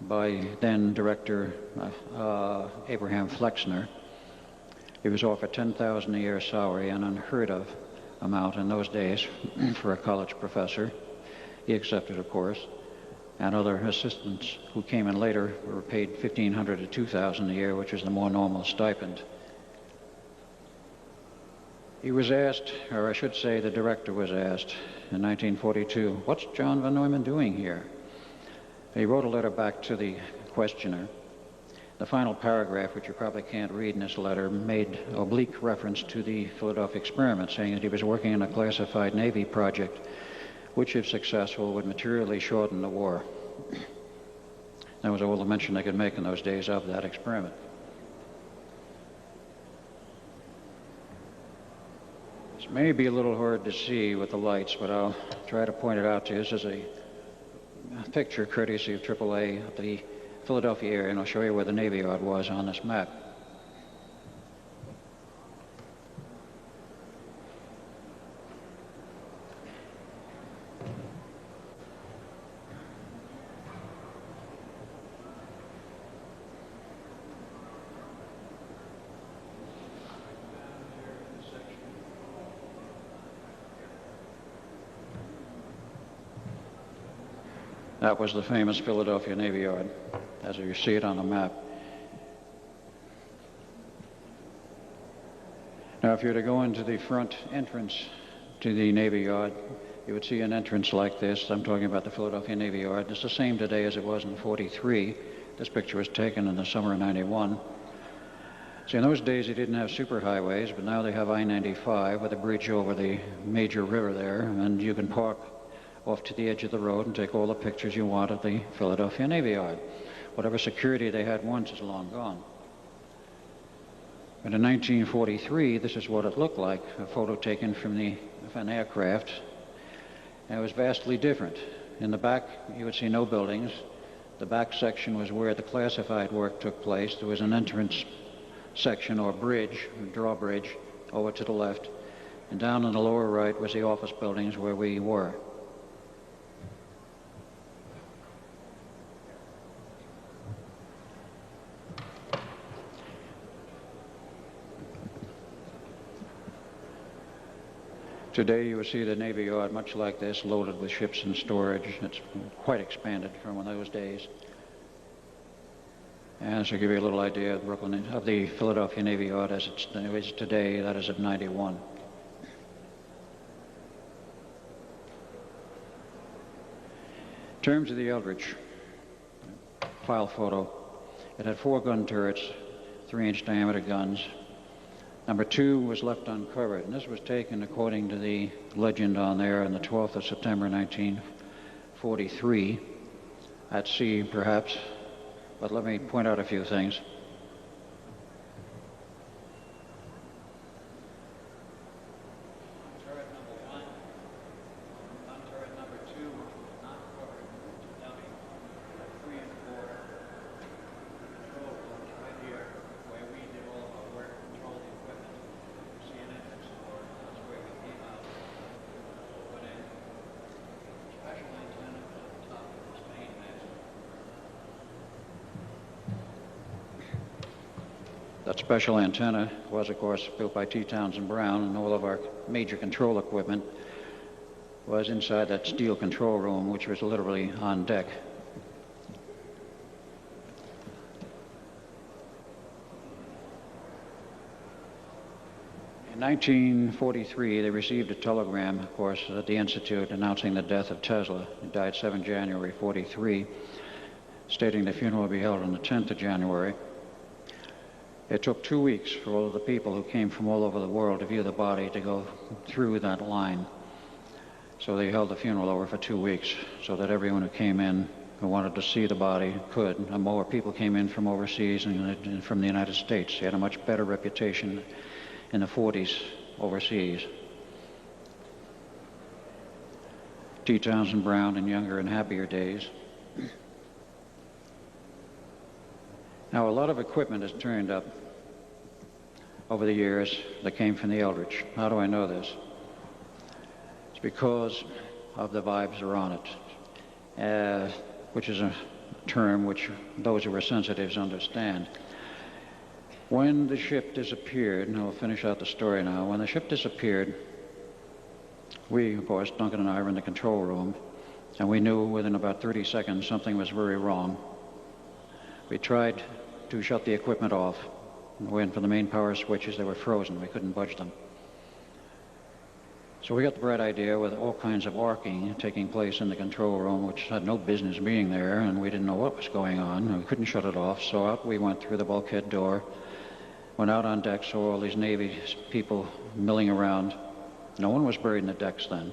by then Director Abraham Flexner. He was offered $10,000 a year salary, an unheard of amount in those days for a college professor. He accepted, of course, and other assistants who came in later were paid $1,500 to $2,000 a year, which was the more normal stipend. He was asked, or I should say the director was asked in 1942, what's John von Neumann doing here? He wrote a letter back to the questioner. The final paragraph, which you probably can't read in this letter, made oblique reference to the Philadelphia experiment, saying that he was working on a classified Navy project, which, if successful, would materially shorten the war. That was all the mention they could make in those days of that experiment. This may be a little hard to see with the lights, but I'll try to point it out to you. This is a picture courtesy of AAA of the Philadelphia area, and I'll show you where the Navy Yard was on this map. That was the famous Philadelphia Navy Yard, as you see it on the map. Now, if you were to go into the front entrance to the Navy Yard, you would see an entrance like this. I'm talking about the Philadelphia Navy Yard. It's the same today as it was in '43. This picture was taken in the summer of '91. See, in those days, they didn't have superhighways, but now they have I-95 with a bridge over the major river there, and you can park off to the edge of the road and take all the pictures you want of the Philadelphia Navy Yard. Whatever security they had once is long gone. But in 1943, this is what it looked like, a photo taken from an aircraft. And it was vastly different. In the back, you would see no buildings. The back section was where the classified work took place. There was an entrance section or bridge, drawbridge, over to the left. And down in the lower right was the office buildings where we were. Today you will see the Navy Yard much like this, loaded with ships and storage. It's quite expanded from those days. And to give you a little idea of the Philadelphia Navy Yard as it is today, that is of '91. In terms of the Eldridge file photo, it had 4 gun turrets, 3-inch diameter guns. Number 2 was left uncovered, and this was taken according to the legend on there on the 12th of September 1943, at sea perhaps, but let me point out a few things. Turret number 1, gun turret number 2, which was not covered, moved to dummy, 3 and 4. Control rooms right here, where we did all of our work, control the equipment. See an entrance door, that's where we came out. Went in. Special antenna at the top of this main mast. That special antenna was, of course, built by T. Townsend Brown, and all of our major control equipment was inside that steel control room, which was literally on deck. In 1943, they received a telegram, of course, at the Institute announcing the death of Tesla. He died 7 January 43, stating the funeral would be held on the 10th of January. It took 2 weeks for all of the people who came from all over the world to view the body to go through that line. So they held the funeral over for 2 weeks so that everyone who came in who wanted to see the body could. And more people came in from overseas and from the United States. He had a much better reputation in the 40s overseas. T. Townsend Brown in younger and happier days. Now, a lot of equipment has turned up over the years that came from the Eldridge. How do I know this? It's because of the vibes that are on it, which is a term which those who are sensitives understand. When the ship disappeared, and I'll finish out the story now, when the ship disappeared, we, of course, Duncan and I were in the control room, and we knew within about 30 seconds something was very wrong. We tried to shut the equipment off. We went for the main power switches. They were frozen. We couldn't budge them. So we got the bright idea with all kinds of arcing taking place in the control room, which had no business being there, and we didn't know what was going on. We couldn't shut it off, so out we went through the bulkhead door, went out on deck, saw all these Navy people milling around. No one was buried in the decks then.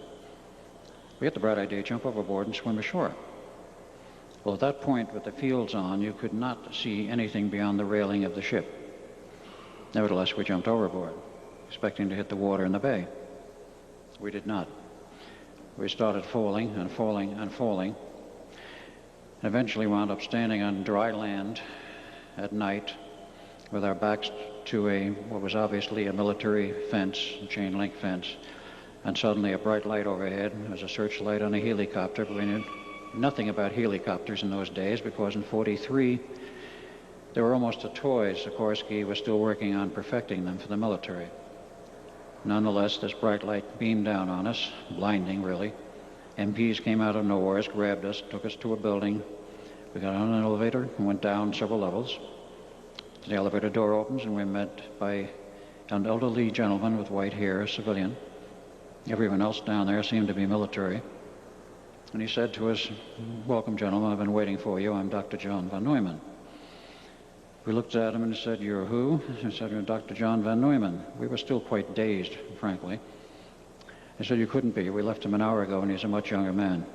We got the bright idea, jump overboard and swim ashore. Well, at that point, with the fields on, you could not see anything beyond the railing of the ship. Nevertheless, we jumped overboard, expecting to hit the water in the bay. We did not. We started falling and falling and falling, and eventually wound up standing on dry land at night with our backs to what was obviously a military fence, a chain link fence, and suddenly a bright light overhead. There was a searchlight on a helicopter, but we knew nothing about helicopters in those days because in '43 they were almost a toy. Sikorsky was still working on perfecting them for the military. Nonetheless, this bright light beamed down on us, blinding really. MPs came out of nowhere, grabbed us, took us to a building. We got on an elevator and went down several levels. The elevator door opens and we're met by an elderly gentleman with white hair, a civilian. Everyone else down there seemed to be military. And he said to us, "Welcome, gentlemen, I've been waiting for you. I'm Dr. John von Neumann." We looked at him and said, "You're who?" He said, "You're Dr. John von Neumann." We were still quite dazed, frankly. He said, "You couldn't be. We left him an hour ago and he's a much younger man."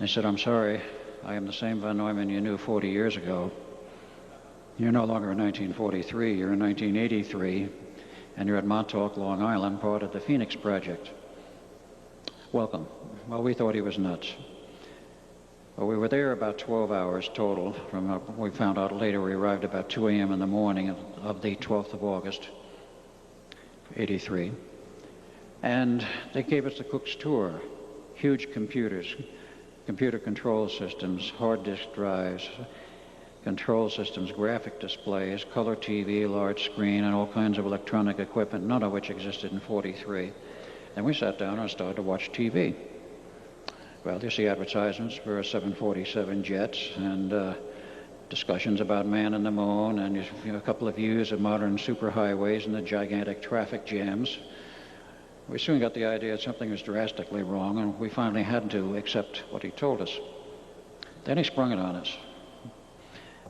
I said, "I'm sorry, I am the same Von Neumann you knew 40 years ago. You're no longer in 1943, you're in 1983, and you're at Montauk, Long Island, part of the Phoenix Project. Welcome. Well, we thought he was nuts. Well, we were there about 12 hours total. We found out later we arrived about 2 a.m. in the morning of the 12th of August, 83. And they gave us the Cook's tour. Huge computers, computer control systems, hard disk drives, control systems, graphic displays, color TV, large screen, and all kinds of electronic equipment, none of which existed in 43. And we sat down and started to watch TV. Well, you see advertisements for 747 jets and discussions about man and the moon, and a couple of views of modern superhighways and the gigantic traffic jams. We soon got the idea that something was drastically wrong, and we finally had to accept what he told us. Then he sprung it on us.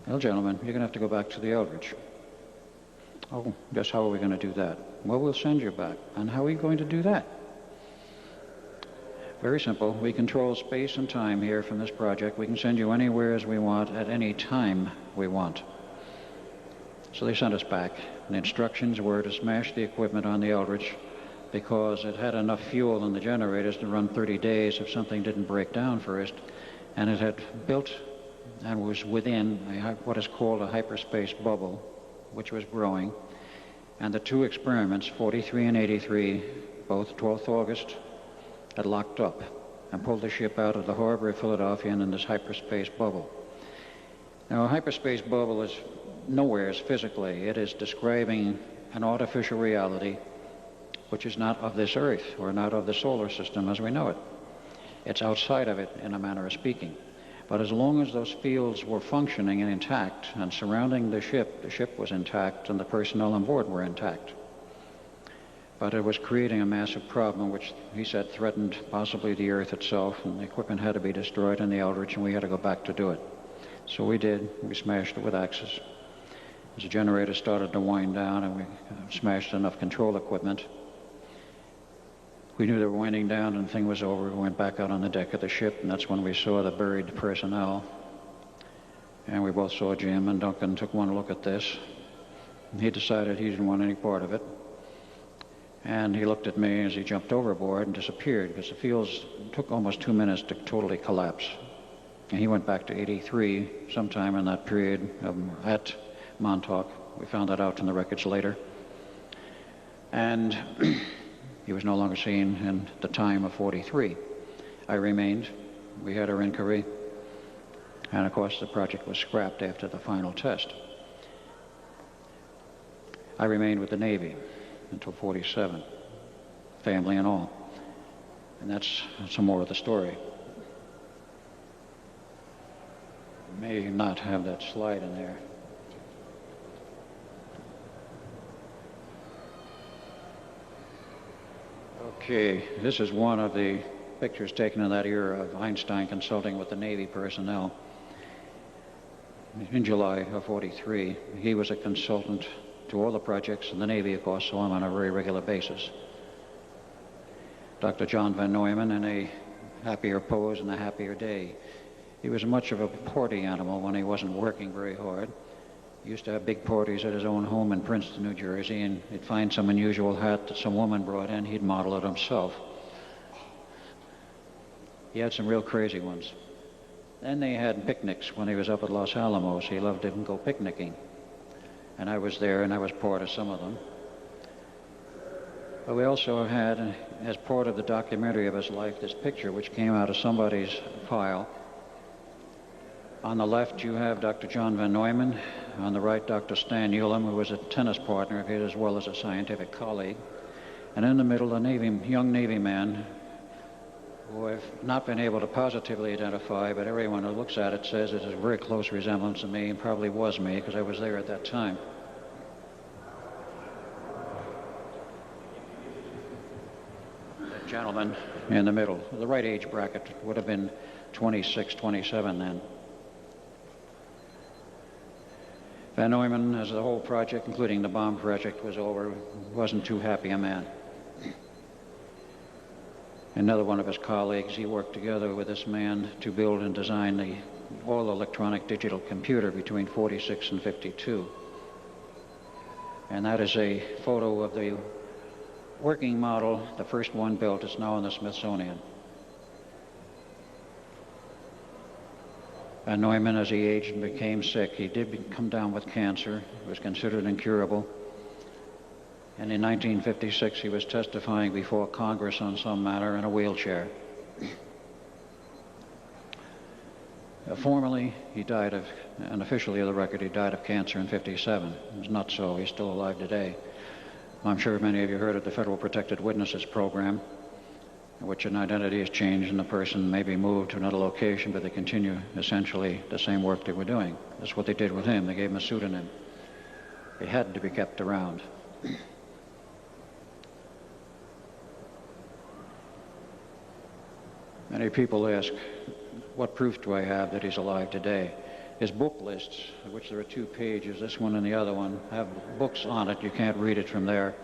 Well, gentlemen, you're going to have to go back to the Eldridge. Oh, just how are we going to do that? Well, we'll send you back. And how are we going to do that? Very simple. We control space and time here from this project. We can send you anywhere as we want at any time we want. So they sent us back. And the instructions were to smash the equipment on the Eldridge because it had enough fuel in the generators to run 30 days if something didn't break down first. And it had built and was within what is called a hyperspace bubble, which was growing. And the two experiments, 43 and 83, both 12th August, had locked up and pulled the ship out of the harbor of Philadelphia and in this hyperspace bubble. Now, a hyperspace bubble is nowhere physically. It is describing an artificial reality which is not of this Earth or not of the solar system as we know it. It's outside of it in a manner of speaking. But as long as those fields were functioning and intact and surrounding the ship was intact and the personnel on board were intact. But it was creating a massive problem which, he said, threatened possibly the Earth itself, and the equipment had to be destroyed in the Eldridge, and we had to go back to do it. So we did. We smashed it with axes. As the generator started to wind down and we smashed enough control equipment, we knew they were winding down and the thing was over. We went back out on the deck of the ship, and that's when we saw the buried personnel. And we both saw Jim, and Duncan took one look at this. And he decided he didn't want any part of it. And he looked at me as he jumped overboard and disappeared because the fields took almost 2 minutes to totally collapse. And he went back to 83 sometime in that period at Montauk. We found that out in the records later. And he was no longer seen in the time of 43. I remained. We had our inquiry. And of course the project was scrapped after the final test. I remained with the Navy until 47, family and all. And that's some more of the story. May not have that slide in there. Okay, this is one of the pictures taken in that era of Einstein consulting with the Navy personnel. In July of 43, he was a consultant to all the projects, and the Navy, of course, saw him on a very regular basis. Dr. John Von Neumann in a happier pose and a happier day. He was much of a party animal when he wasn't working very hard. He used to have big parties at his own home in Princeton, New Jersey, and he'd find some unusual hat that some woman brought in. He'd model it himself. He had some real crazy ones. Then they had picnics when he was up at Los Alamos. He loved to go picnicking. And I was there, and I was part of some of them. But we also had, as part of the documentary of his life, this picture which came out of somebody's file. On the left, you have Dr. John Von Neumann. On the right, Dr. Stan Ulam, who was a tennis partner of his as well as a scientific colleague. And in the middle, a young Navy man who I've not been able to positively identify, but everyone who looks at it says it is a very close resemblance to me, and probably was me, because I was there at that time. That gentleman in the middle, the right age bracket would have been 26, 27 then. Von Neumann, as the whole project, including the bomb project, was over, wasn't too happy a man. Another one of his colleagues, he worked together with this man to build and design the all electronic digital computer between 46 and 52. And that is a photo of the working model, the first one built. It's now in the Smithsonian. And Neumann, as he aged and became sick, he did come down with cancer. It was considered incurable. And in 1956, he was testifying before Congress on some matter in a wheelchair. Formally, he died of, and officially of the record, he died of cancer in 57. It was not so. He's still alive today. I'm sure many of you heard of the Federal Protected Witnesses Program, in which an identity is changed and the person may be moved to another location, but they continue essentially the same work they were doing. That's what they did with him. They gave him a pseudonym. He had to be kept around. Many people ask, what proof do I have that he's alive today? His book lists, of which there are 2 pages, this one and the other one, have books on it. You can't read it from there,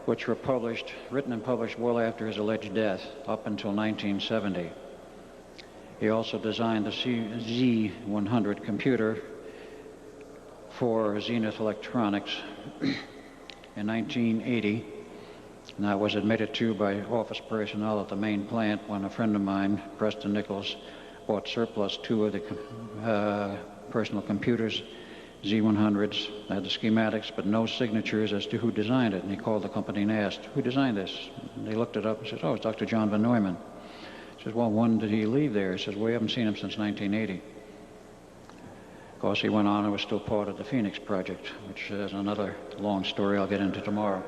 which were published, written and published well after his alleged death, up until 1970. He also designed the Z100 computer for Zenith Electronics in 1980. And that was admitted to by office personnel at the main plant when a friend of mine, Preston Nichols, bought surplus 2 of the personal computers, Z100s. They had the schematics, but no signatures as to who designed it. And he called the company and asked, who designed this? And they looked it up and said, oh, it's Dr. John von Neumann. He says, well, when did he leave there? He says, well, we haven't seen him since 1980. Of course, he went on and was still part of the Phoenix Project, which is another long story I'll get into tomorrow.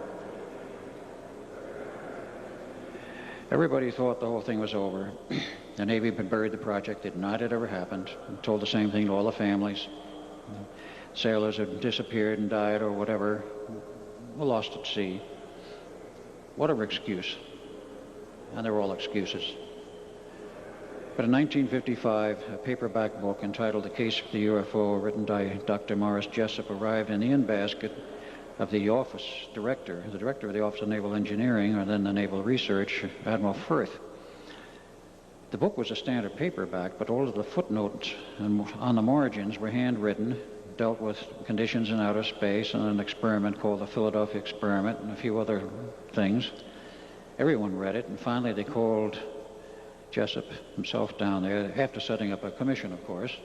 Everybody thought the whole thing was over. The Navy had buried the project. They denied it ever happened. And told the same thing to all the families. Sailors had disappeared and died or whatever, were lost at sea. Whatever excuse. And they were all excuses. But in 1955, a paperback book entitled The Case for the UFO, written by Dr. Morris Jessup, arrived in the in-basket of the office director, the director of the Office of Naval Engineering, or then the Naval Research, Admiral Firth. The book was a standard paperback, but all of the footnotes on the margins were handwritten, dealt with conditions in outer space and an experiment called the Philadelphia Experiment and a few other things. Everyone read it, and finally they called Jessup himself down there, after setting up a commission, of course,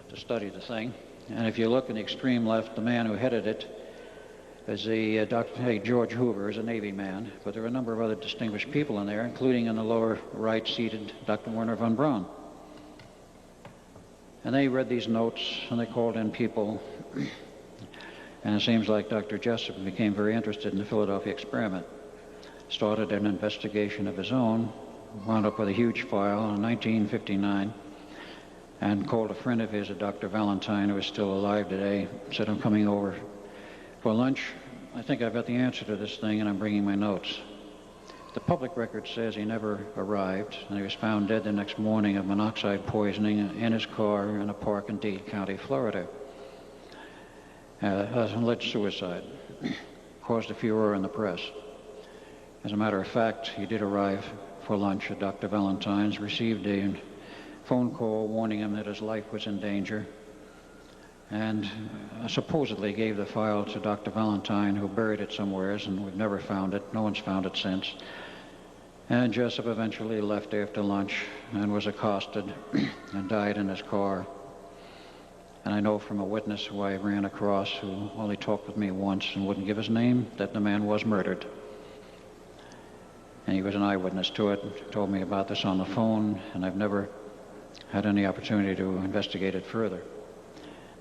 to study the thing. And if you look in the extreme left, the man who headed it is George Hoover, is a Navy man, but there are a number of other distinguished people in there, including in the lower right seated Dr. Werner von Braun. And they read these notes, and they called in people, and it seems like Dr. Jessup became very interested in the Philadelphia Experiment, started an investigation of his own, wound up with a huge file in 1959, and called a friend of his, a Dr. Valentine, who is still alive today, said, I'm coming over for lunch. I think I've got the answer to this thing, and I'm bringing my notes. The public record says he never arrived, and he was found dead the next morning of monoxide poisoning in his car in a park in Dade County, Florida. Alleged suicide. Caused a furor in the press. As a matter of fact, he did arrive for lunch at Dr. Valentine's, received a phone call warning him that his life was in danger, and supposedly gave the file to Dr. Valentine, who buried it somewheres, and we've never found it. No one's found it since. And Jessup eventually left after lunch and was accosted and died in his car. And I know from a witness who I ran across, who only talked with me once and wouldn't give his name, that the man was murdered. And he was an eyewitness to it, and told me about this on the phone, and I've never had any opportunity to investigate it further.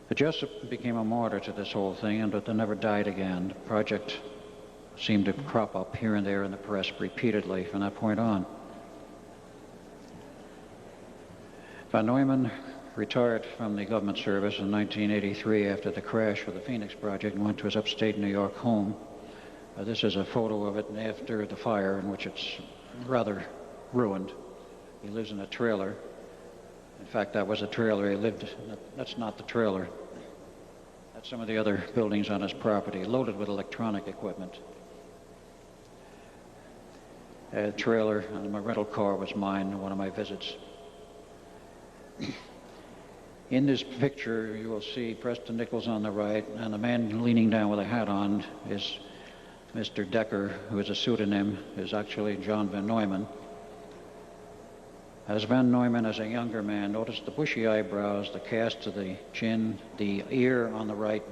But Jessup became a martyr to this whole thing, but they never died again. The project seemed to crop up here and there in the press repeatedly from that point on. Von Neumann retired from the government service in 1983 after the crash of the Phoenix Project and went to his upstate New York home. This is a photo of it after the fire, in which it's rather ruined. He lives in a trailer. In fact, that was a trailer he lived in. That's not the trailer. That's some of the other buildings on his property, loaded with electronic equipment. A trailer, and my rental car was mine in one of my visits. In this picture, you will see Preston Nichols on the right, and the man leaning down with a hat on is Mr. Decker, who is a pseudonym, is actually John Van Neumann. As Van Neumann, as a younger man, notice the bushy eyebrows, the cast of the chin, the ear on the right,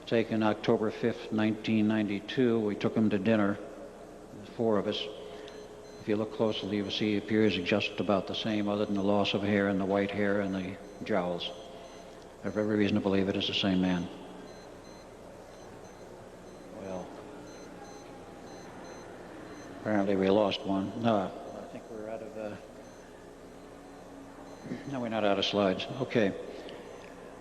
taken October 5th, 1992. We took him to dinner, the four of us. If you look closely, you will see he appears just about the same, other than the loss of hair and the white hair and the jowls. I have every reason to believe it is the same man. Well, apparently we lost one. No, I think we're out of... No, we're not out of slides. Okay.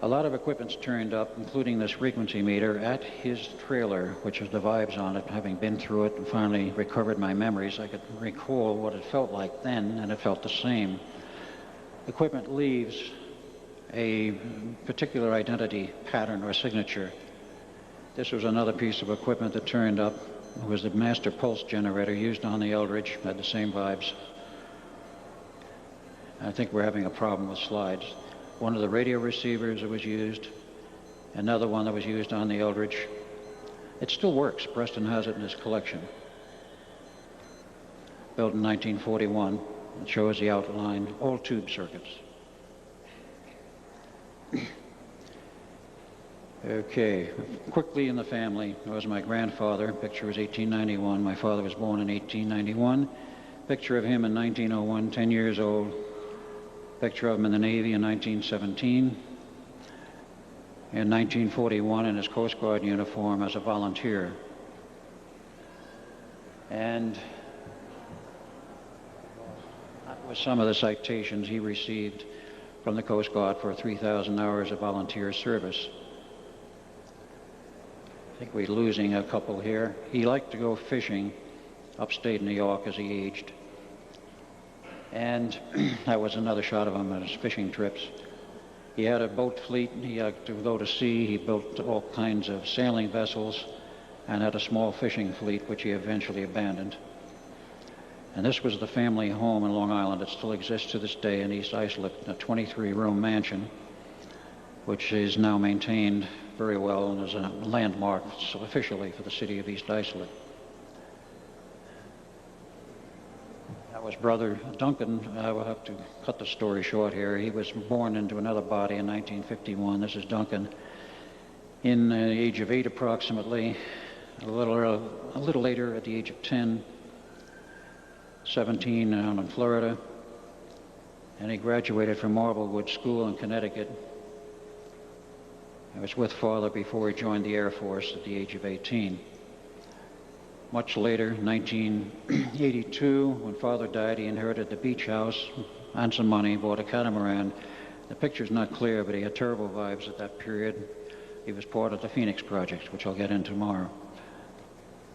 A lot of equipment's turned up, including this frequency meter, at his trailer, which has the vibes on it. Having been through it and finally recovered my memories, I could recall what it felt like then, and it felt the same. Equipment leaves a particular identity pattern or signature. This was another piece of equipment that turned up. It was the master pulse generator used on the Eldridge, had the same vibes. I think we're having a problem with slides. One of the radio receivers that was used, another one that was used on the Eldridge. It still works. Preston has it in his collection. Built in 1941. It shows the outline, all tube circuits. Okay, quickly in the family, it was my grandfather. Picture was 1891. My father was born in 1891. Picture of him in 1901, 10 years old. Picture of him in the Navy in 1917. In 1941 in his Coast Guard uniform as a volunteer. And that was some of the citations he received from the Coast Guard for 3,000 hours of volunteer service. I think we're losing a couple here. He liked to go fishing upstate New York as he aged. And that was another shot of him on his fishing trips. He had a boat fleet. He had to go to sea. He built all kinds of sailing vessels and had a small fishing fleet, which he eventually abandoned. And this was the family home in Long Island. It still exists to this day in East Islip, a 23-room mansion, which is now maintained very well and is a landmark officially for the city of East Islip. That was Brother Duncan. I will have to cut the story short here. He was born into another body in 1951. This is Duncan. In the age of 8 approximately, a little later at the age of 10, 17 down in Florida, and he graduated from Marblewood School in Connecticut. He was with Father before he joined the Air Force at the age of 18. Much later, 1982, when Father died, he inherited the beach house and some money, bought a catamaran. The picture's not clear, but he had terrible vibes at that period. He was part of the Phoenix Project, which I'll get into tomorrow,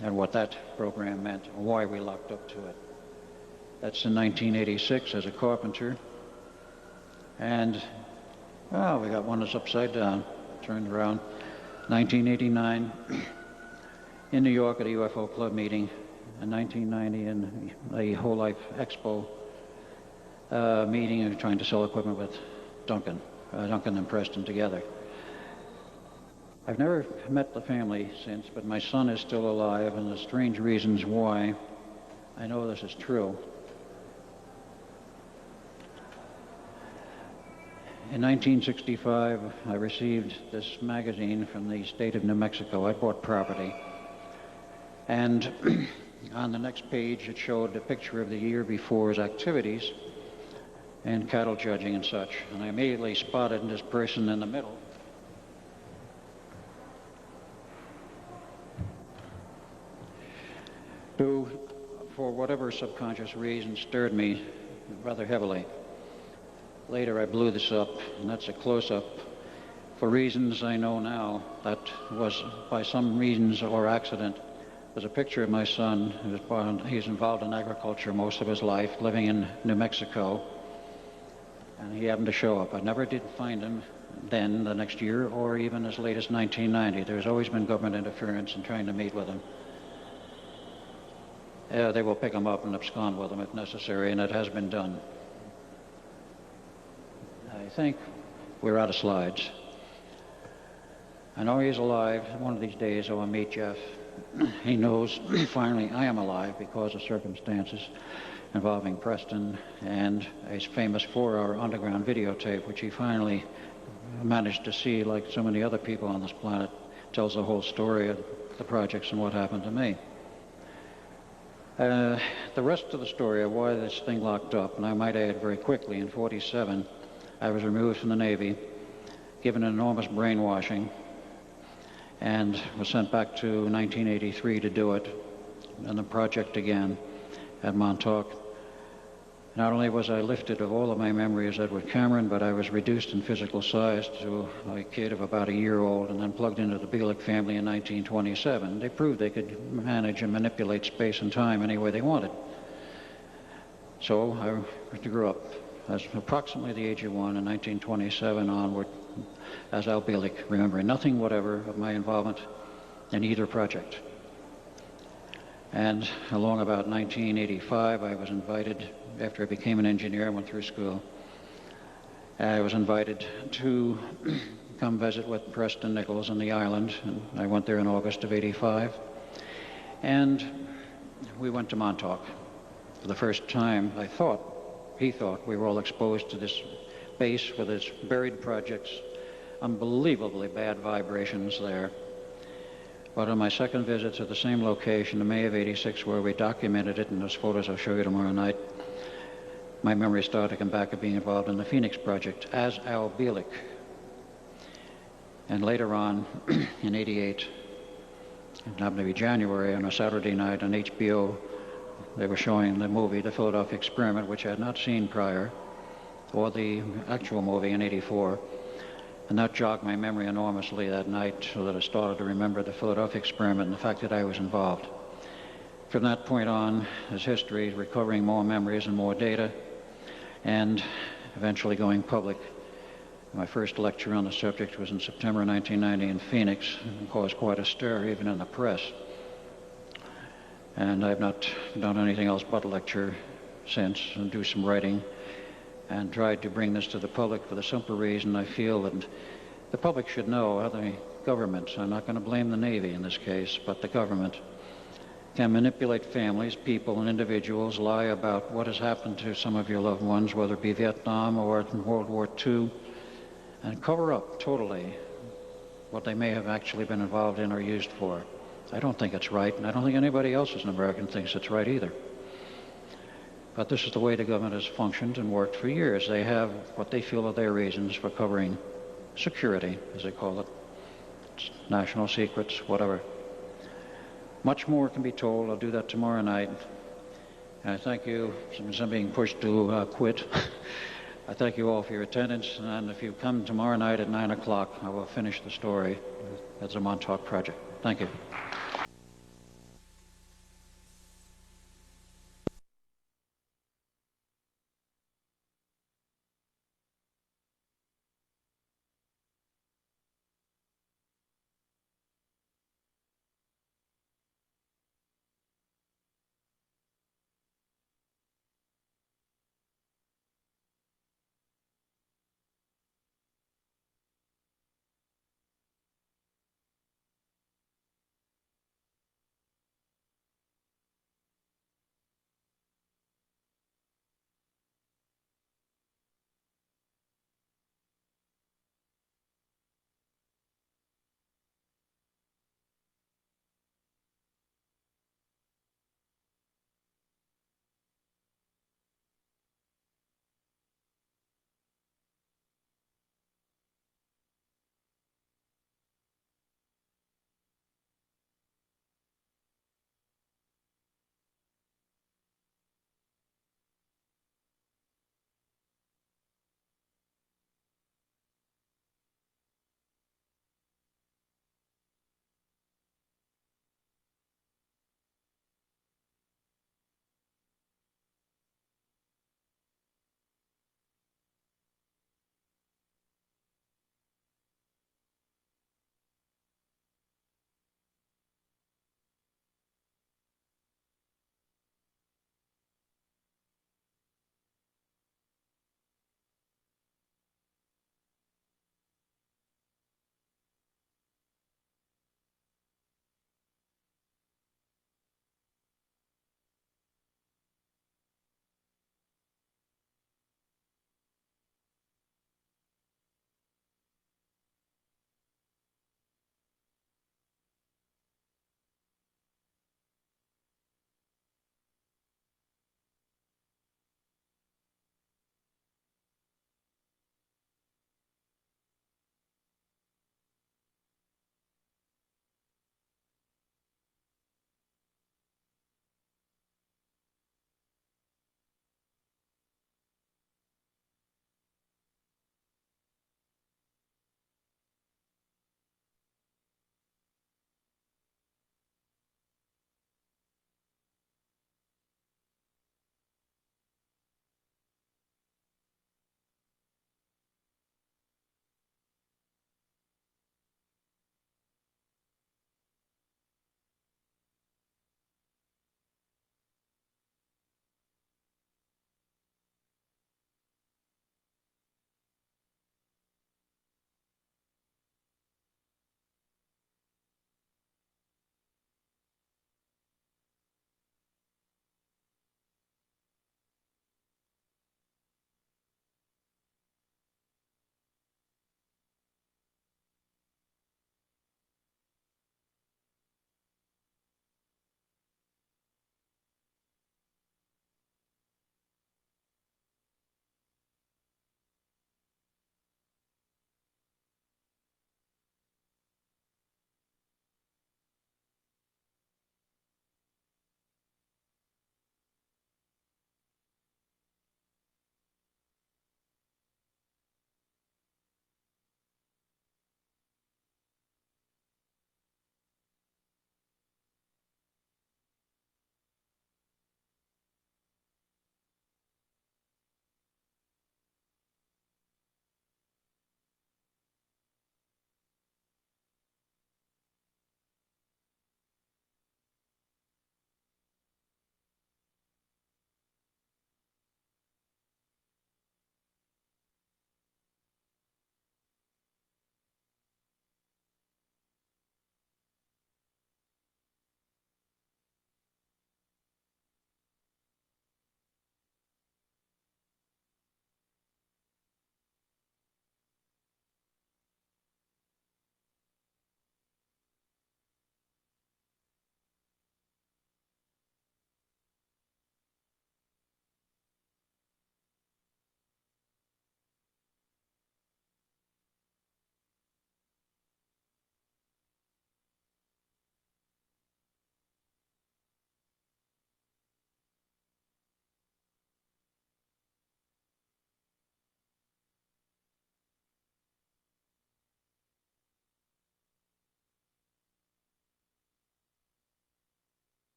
and what that program meant, and why we locked up to it. That's in 1986 as a carpenter. And, oh, we got one that's upside down, turned around. 1989. In New York at a UFO Club meeting in 1990, in a Whole Life Expo meeting, and trying to sell equipment with Duncan and Preston together. I've never met the family since, but my son is still alive, and there's strange reasons why I know this is true. In 1965, I received this magazine from the state of New Mexico. I bought property. And on the next page, it showed a picture of the year before's activities and cattle judging and such. And I immediately spotted this person in the middle. Who, for whatever subconscious reason, stirred me rather heavily. Later, I blew this up, and that's a close-up. For reasons I know now, that was by some reasons or accident. There's a picture of my son. He's involved in agriculture most of his life, living in New Mexico. And he happened to show up. I never did find him then, the next year, or even as late as 1990. There's always been government interference in trying to meet with him. They will pick him up and abscond with him if necessary, and it has been done. I think we're out of slides. I know he's alive. One of these days I will meet Jeff. He knows finally I am alive because of circumstances involving Preston and a famous 4-hour underground videotape, which he finally managed to see, like so many other people on this planet. Tells the whole story of the projects and what happened to me. The rest of the story of why this thing locked up, and I might add very quickly, in '47, I was removed from the Navy, given an enormous brainwashing, and was sent back to 1983 to do it, and the project again at Montauk. Not only was I lifted of all of my memory as Edward Cameron, but I was reduced in physical size to a kid of about a year old and then plugged into the Bielik family in 1927. They proved they could manage and manipulate space and time any way they wanted. So I grew up as approximately the age of 1 in 1927 onward as Al Bielik, remembering nothing whatever of my involvement in either project. And along about 1985, I was invited, after I became an engineer, I went through school, I was invited to come visit with Preston Nichols on the island, and I went there in August of '85. And we went to Montauk. For the first time, he thought we were all exposed to this base with its buried projects, unbelievably bad vibrations there. But on my second visit to the same location in May of '86, where we documented it, and those photos I'll show you tomorrow night, my memory started to come back of being involved in the Phoenix Project as Al Bielik. And later on, in '88, it happened to be January, on a Saturday night on HBO, they were showing the movie, The Philadelphia Experiment, which I had not seen prior, or the actual movie in '84. And that jogged my memory enormously that night, so that I started to remember the Philadelphia Experiment and the fact that I was involved. From that point on, as history, recovering more memories and more data, and eventually going public. My first lecture on the subject was in September 1990 in Phoenix, and caused quite a stir even in the press. And I've not done anything else but lecture since, and do some writing, and tried to bring this to the public for the simple reason I feel that the public should know how the government, I'm not going to blame the Navy in this case, but the government can manipulate families, people, and individuals, lie about what has happened to some of your loved ones, whether it be Vietnam or World War II, and cover up totally what they may have actually been involved in or used for. I don't think it's right, and I don't think anybody else as an American thinks it's right either. But this is the way the government has functioned and worked for years. They have what they feel are their reasons for covering security, as they call it, national secrets, whatever. Much more can be told. I'll do that tomorrow night. And I thank you, since I'm being pushed to quit. I thank you all for your attendance, and if you come tomorrow night at 9 o'clock, I will finish the story. That's a Montauk project. Thank you.